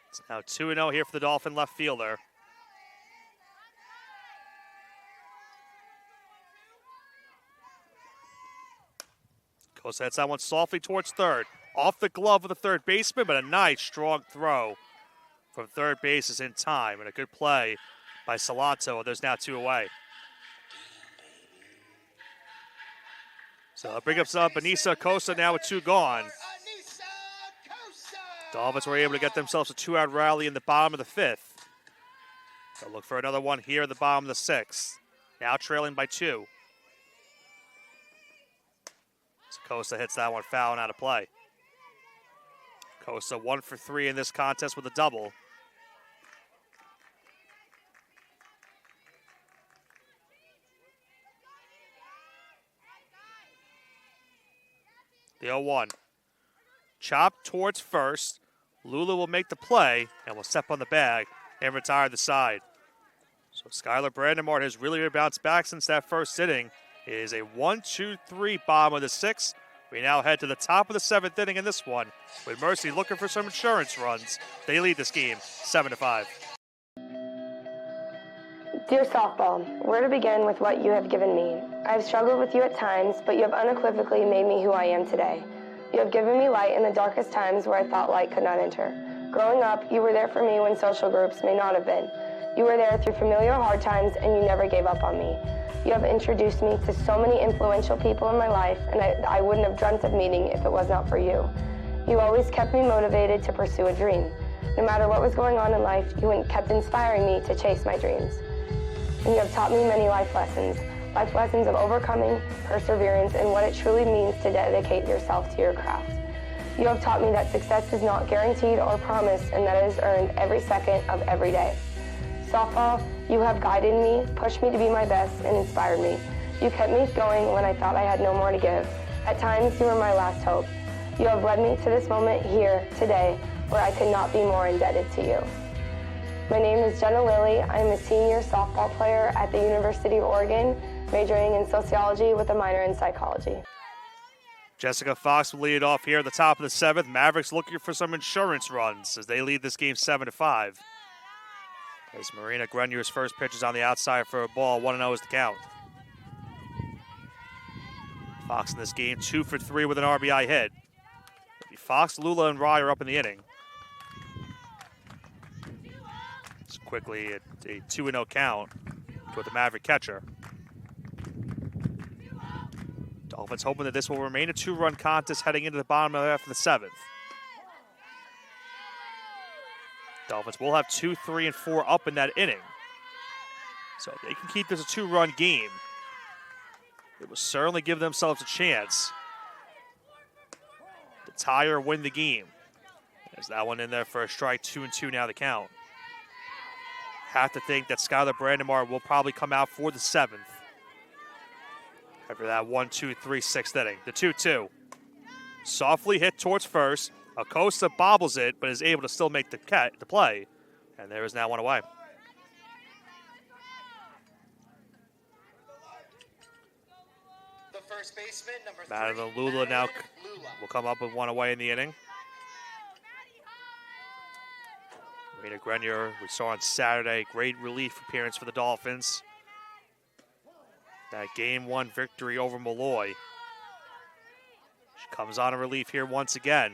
It's now 2-0 here for the Dolphin left fielder. Costa hits that one softly towards third. Off the glove of the third baseman, but a nice strong throw from third base is in time. And a good play by Salato. There's now 2 away. So it brings up Anissa Acosta now with 2 gone. Dolphins were able to get themselves a 2-out rally in the bottom of the 5th. They'll look for another one here in the bottom of the 6th. Now trailing by 2. Costa hits that one foul and out of play. Costa 1 for 3 in this contest with a double. The 0-1. Chop towards first. Lula will make the play and will step on the bag and retire the side. So Skylar Brandemart has really bounced back since that first inning. It is a 1-2-3 bottom of the 6th. We now head to the top of the 7th inning in this one, with Mercy looking for some insurance runs. They lead this game 7-5. Dear softball, where to begin with what you have given me? I have struggled with you at times, but you have unequivocally made me who I am today. You have given me light in the darkest times where I thought light could not enter. Growing up, you were there for me when social groups may not have been. You were there through familiar hard times, and you never gave up on me. You have introduced me to so many influential people in my life, and I wouldn't have dreamt of meeting if it was not for you. You always kept me motivated to pursue a dream. No matter what was going on in life, you kept inspiring me to chase my dreams. And you have taught me many life lessons of overcoming, perseverance, and what it truly means to dedicate yourself to your craft. You have taught me that success is not guaranteed or promised, and that it is earned every second of every day. Softball, you have guided me, pushed me to be my best, and inspired me. You kept me going when I thought I had no more to give. At times, you were my last hope. You have led me to this moment here, today, where I could not be more indebted to you. My name is Jenna Lilly. I am a senior softball player at the University of Oregon, majoring in sociology with a minor in psychology. Jessica Fox will lead it off here at the top of the 7th. Mavericks looking for some insurance runs as they lead this game 7-5. As Marina Grenier's first pitch is on the outside for a ball, 1-0 is the count. Fox in this game, 2 for 3 with an RBI hit. Fox, Lula, and Rye are up in the inning. It's quickly a 2-0 count with the Maverick catcher. Dolphins hoping that this will remain a 2-run contest heading into the bottom half of the 7th. Dolphins will have 2, 3, and 4 up in that inning. So if they can keep this a 2-run game, it will certainly give themselves a chance to tie or win the game. There's that one in there for a strike, 2-2 now the count. Have to think that Skylar Brandemart will probably come out for the 7th. After that 1-2-3 6th inning. The 2-2. Softly hit towards first. Acosta bobbles it, but is able to still make the play. And there is now one away. The first baseman, number 3. Madeline Lula now will come up with one away in the inning. Marina Grenier, we saw on Saturday, great relief appearance for the Dolphins. That Game 1 victory over Malloy. She comes on in relief here once again.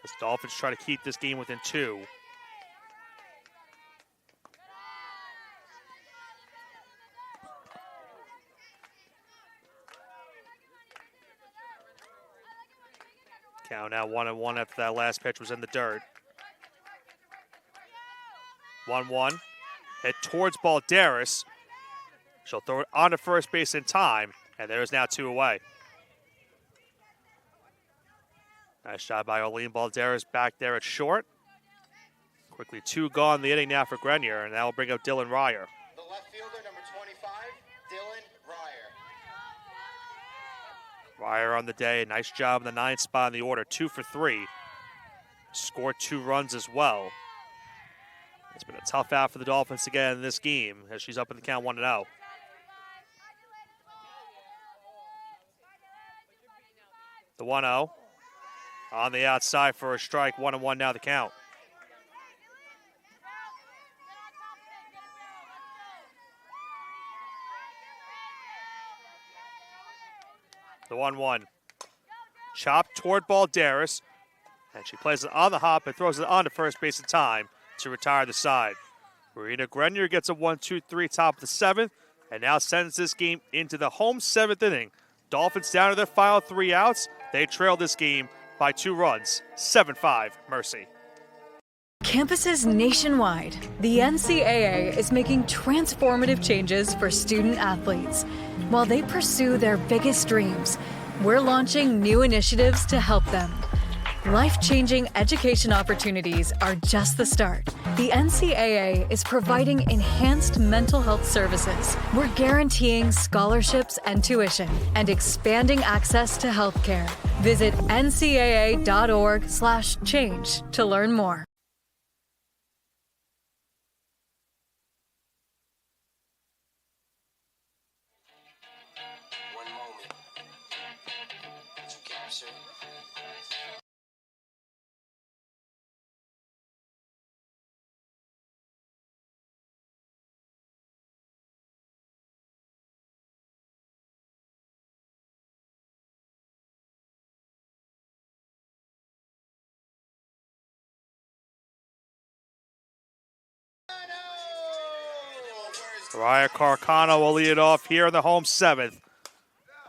As Dolphins try to keep this game within 2. Count now 1-1 after that last pitch was in the dirt. 1-1. Hit towards Balderas. She'll throw it onto first base in time, and there's now 2 away. Nice shot by Oline Balderas back there at short. Quickly 2 gone in the inning now for Grenier, and that will bring up Dylan Ryer. The left fielder, number 25, Dylan Ryer. Ryer on the day, nice job in the 9th spot in the order, 2 for 3. Scored 2 runs as well. It's been a tough out for the Dolphins again in this game as she's up in the count 1-0. The 1-0 on the outside for a strike, 1-1 now the count. The 1-1. Chop toward Balderas, and she plays it on the hop and throws it onto first base in time to retire the side. Marina Grenier gets a 1-2-3 top of the 7th, and now sends this game into the home 7th inning. Dolphins down to their final 3 outs. They trail this game by 2 runs, 7-5, Mercy. Campuses nationwide, the NCAA is making transformative changes for student athletes. While they pursue their biggest dreams, we're launching new initiatives to help them. Life-changing education opportunities are just the start. The NCAA is providing enhanced mental health services. We're guaranteeing scholarships and tuition and expanding access to healthcare. Visit ncaa.org/change to learn more. Mariah Carcano will lead it off here in the home seventh.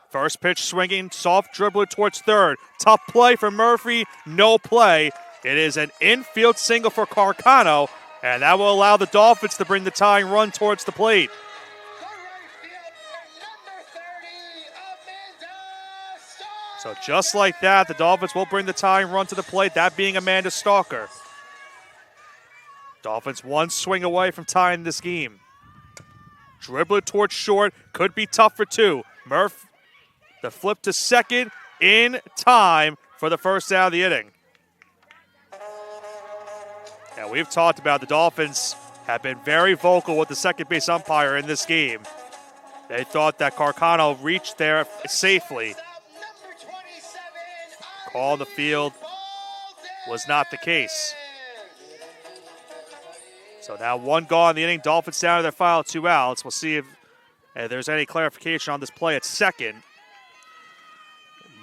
First pitch swinging, soft dribbler towards third. Tough play for Murphy, no play. It is an infield single for Carcano, and that will allow the Dolphins to bring the tying run towards the plate. So just like that, the Dolphins will bring the tying run to the plate, that being Amanda Stalker. Dolphins one swing away from tying this game. Dribbler towards short, could be tough for two. Murph, the flip to second in time for the first out of the inning. Now we've talked about the Dolphins have been very vocal with the second base umpire in this game. They thought that Carcano reached there safely. Call on the field was not the case. So now one gone in the inning. Dolphins down to their final 2 outs. We'll see if there's any clarification on this play at second.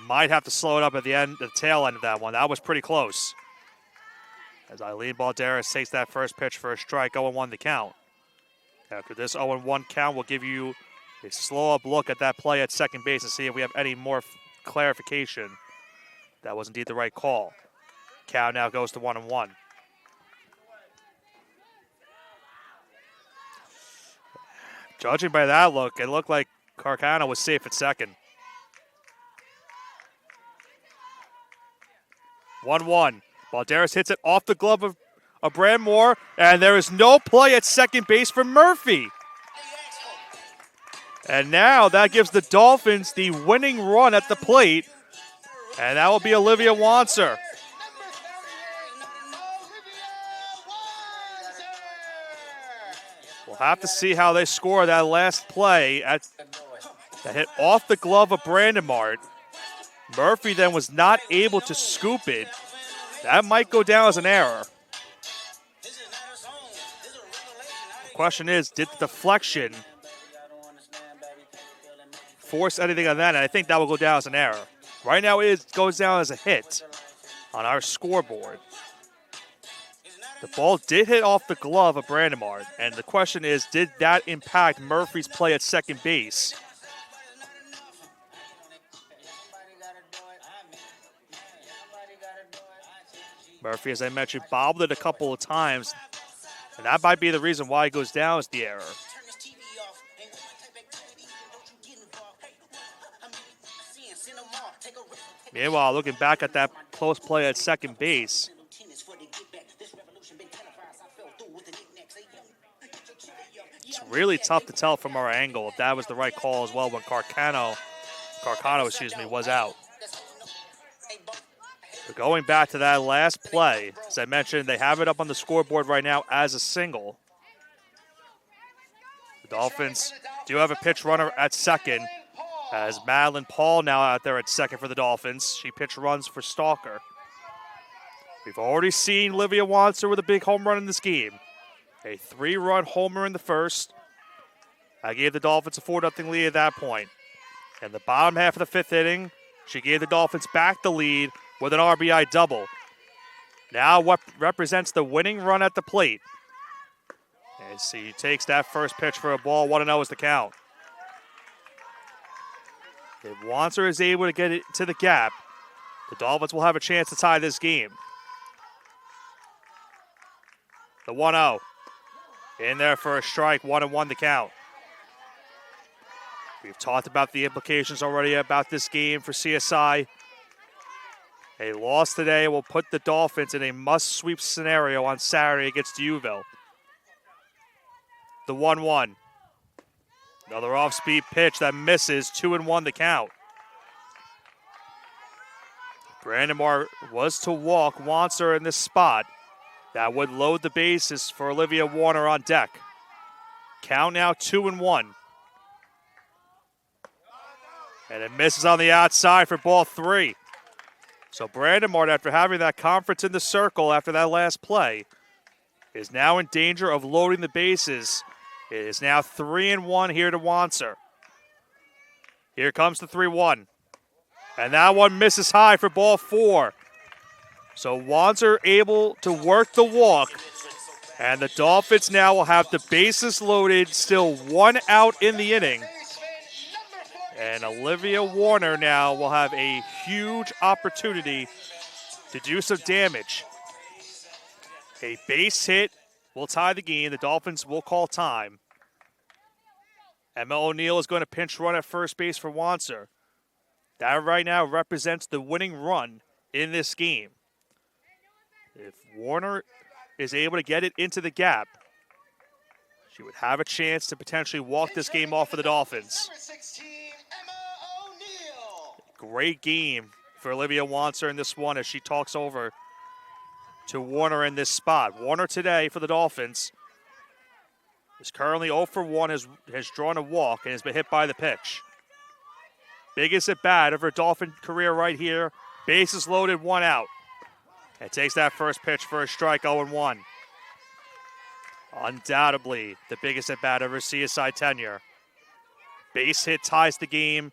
Might have to slow it up at the tail end of that one. That was pretty close. As Eileen Balderas takes that first pitch for a strike, 0-1 the count. After this 0-1 count, we'll give you a slow-up look at that play at second base and see if we have any more clarification. That was indeed the right call. Count now goes to 1-1. Judging by that look, it looked like Carcano was safe at second. 1-1. Balderas hits it off the glove of Brandmore, and there is no play at second base for Murphy. And now that gives the Dolphins the winning run at the plate, and that will be Olivia Wanser. We'll have to see how they score that last play that hit off the glove of Brandon Mart. Murphy then was not able to scoop it. That might go down as an error. The question is, did the deflection force anything on that? And I think that will go down as an error. Right now it goes down as a hit on our scoreboard. The ball did hit off the glove of Brandemart, and the question is, did that impact Murphy's play at second base? Murphy, as I mentioned, bobbled it a couple of times, and that might be the reason why it goes down as the error. Meanwhile, looking back at that close play at second base, it's really tough to tell from our angle if that was the right call as well when Carcano was out. But going back to that last play, as I mentioned, they have it up on the scoreboard right now as a single. The Dolphins do have a pitch runner at second, as Madeline Paul now out there at second for the Dolphins. She pitch runs for Stalker. We've already seen Livia Wanser with a big home run in this game. A 3-run homer in the first. I gave the Dolphins a 4-0 lead at that point. In the bottom half of the fifth inning, she gave the Dolphins back the lead with an RBI double. Now what represents the winning run at the plate. As he takes that first pitch for a ball, 1-0 is the count. If Wanser is able to get it to the gap, the Dolphins will have a chance to tie this game. The 1-0. In there for a strike, 1-1 the count. We've talked about the implications already about this game for CSI. A loss today will put the Dolphins in a must-sweep scenario on Saturday against Uville. The 1-1. Another off-speed pitch that misses, 2-1 the count. Brandon was to walk Wanser in this spot. That would load the bases for Olivia Warner on deck. Count now 2-1. And it misses on the outside for ball 3. So Brandon Martin, after having that conference in the circle after that last play, is now in danger of loading the bases. It is now 3-1 here to Wanser. Here comes the 3-1. And that one misses high for ball 4. So Wanser able to work the walk. And the Dolphins now will have the bases loaded, still 1 out in the inning. And Olivia Warner now will have a huge opportunity to do some damage. A base hit will tie the game. The Dolphins will call time. Emma O'Neill is going to pinch run at first base for Wanser. That right now represents the winning run in this game. If Warner is able to get it into the gap, she would have a chance to potentially walk this game off for the Dolphins. Great game for Olivia Wanser in this one as she talks over to Warner in this spot. Warner today for the Dolphins is currently 0 for 1, has drawn a walk and has been hit by the pitch. Biggest at bat of her Dolphin career right here. Bases loaded, 1 out. And takes that first pitch for a strike, 0-1. Undoubtedly the biggest at bat of her CSI tenure. Base hit ties the game.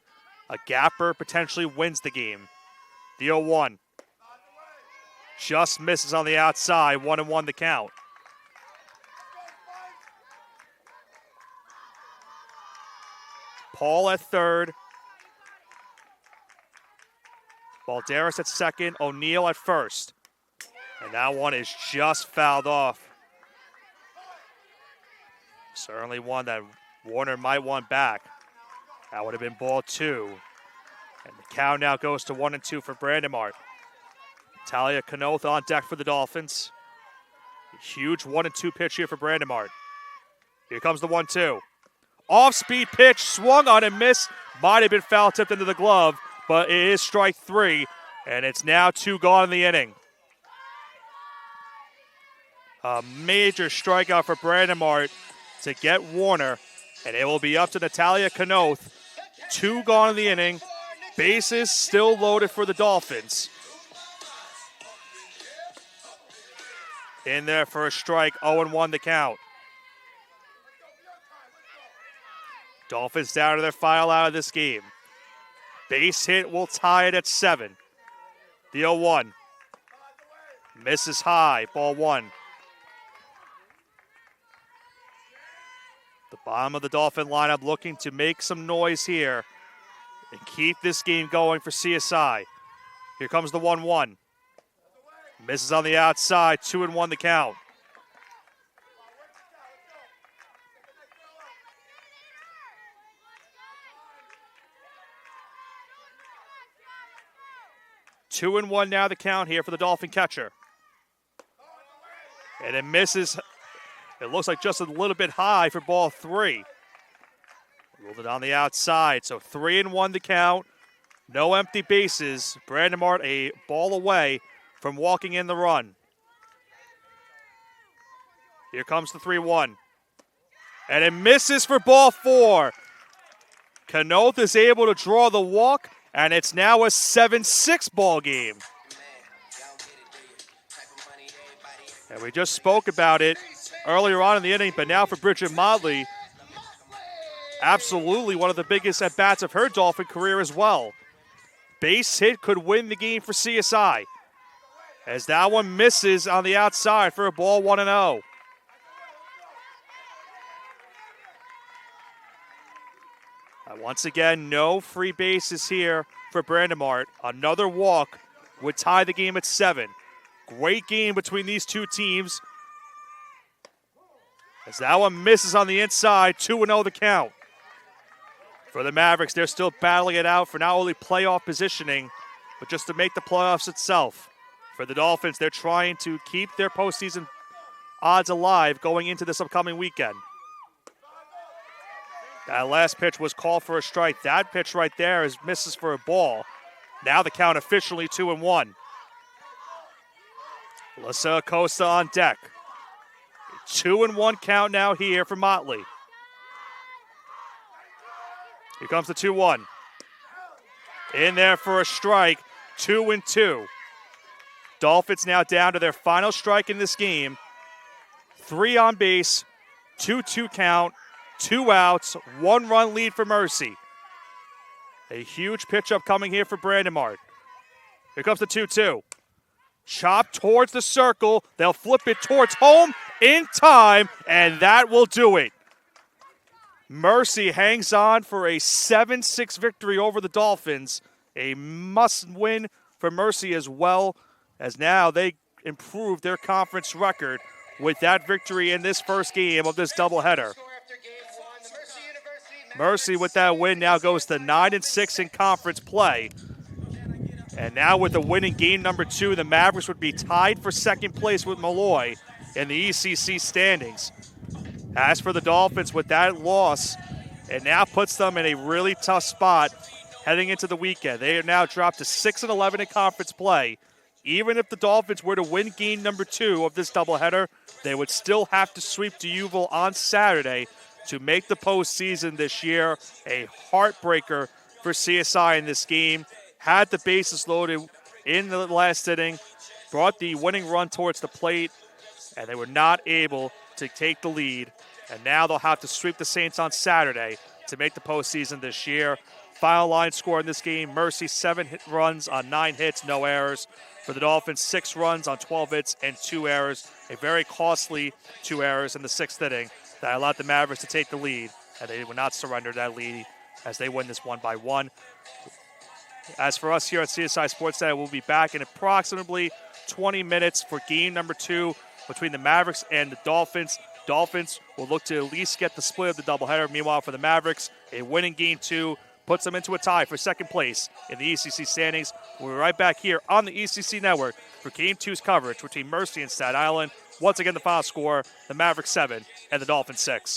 A gapper potentially wins the game. The 0-1. Just misses on the outside, 1-1 the count. Paul at third. Balderas at second, O'Neill at first. And that one is just fouled off. Certainly one that Warner might want back. That would have been ball 2. And the count now goes to 1-2 for Brandemart. Talia Kanoth on deck for the Dolphins. A huge 1-2 pitch here for Brandemart. Here comes the 1-2. Off-speed pitch, swung on and missed. Might have been foul tipped into the glove, but it is strike 3, and it's now 2 gone in the inning. A major strikeout for Brandemart to get Warner, and it will be up to Natalia Kanoth. 2 gone in the inning. Bases still loaded for the Dolphins. In there for a strike, 0-1 the count. Dolphins down to their final out of this game. Base hit will tie it at 7. The 0-1. Misses high, ball 1. The bottom of the Dolphin lineup looking to make some noise here and keep this game going for CSI. Here comes the 1-1. Misses on the outside, 2-1 the count. Two and 1 now the count here for the Dolphin catcher. And it misses. It looks like just a little bit high for ball 3. Rolled it on the outside, so 3-1 the count. No empty bases. Brandemart a ball away from walking in the run. Here comes the 3-1. And it misses for ball 4. Kanoth is able to draw the walk, and it's now a 7-6 ball game. And we just spoke about it earlier on in the inning, but now for Bridget Motley, absolutely one of the biggest at-bats of her Dolphin career as well. Base hit could win the game for CSI, as that one misses on the outside for a ball 1-0. Once again, no free bases here for Brandemart. Another walk would tie the game at 7. Great game between these two teams. As that one misses on the inside, 2-0 the count. For the Mavericks, they're still battling it out for not only playoff positioning, but just to make the playoffs itself. For the Dolphins, they're trying to keep their postseason odds alive going into this upcoming weekend. That last pitch was called for a strike. That pitch right there is misses for a ball. Now the count officially 2-1. Alyssa Acosta on deck. 2-1 count now here for Motley. Here comes the 2-1. In there for a strike, 2-2. Dolphins now down to their final strike in this game. 3 on base, 2-2 count, 2 outs, 1 run lead for Mercy. A huge pitch up coming here for Brandonmart. Here comes the 2-2. Chop towards the circle. They'll flip it towards home in time, and that will do it. Mercy hangs on for a 7-6 victory over the Dolphins. A must-win for Mercy as well, as now they improve their conference record with that victory in this first game of this doubleheader. Mercy with that win now goes to 9-6 in conference play. And now with the win in game number 2, the Mavericks would be tied for second place with Malloy in the ECC standings. As for the Dolphins, with that loss, it now puts them in a really tough spot heading into the weekend. They are now dropped to 6-11 in conference play. Even if the Dolphins were to win game number 2 of this doubleheader, they would still have to sweep DeUville on Saturday to make the postseason this year. A heartbreaker for CSI in this game. Had the bases loaded in the last inning, brought the winning run towards the plate, and they were not able to take the lead. And now they'll have to sweep the Saints on Saturday to make the postseason this year. Final line score in this game, Mercy 7 runs on 9 hits, no errors. For the Dolphins, 6 runs on 12 hits and 2 errors. A very costly 2 errors in the 6th inning that allowed the Mavericks to take the lead, and they would not surrender that lead as they win this 1-1. As for us here at CSI Sports Center, we'll be back in approximately 20 minutes for game number 2 between the Mavericks and the Dolphins. Dolphins will look to at least get the split of the doubleheader. Meanwhile, for the Mavericks, a win in game 2 puts them into a tie for second place in the ECC standings. We'll be right back here on the ECC Network for game 2's coverage between Mercy and Staten Island. Once again, the final score, the Mavericks 7 and the Dolphins 6.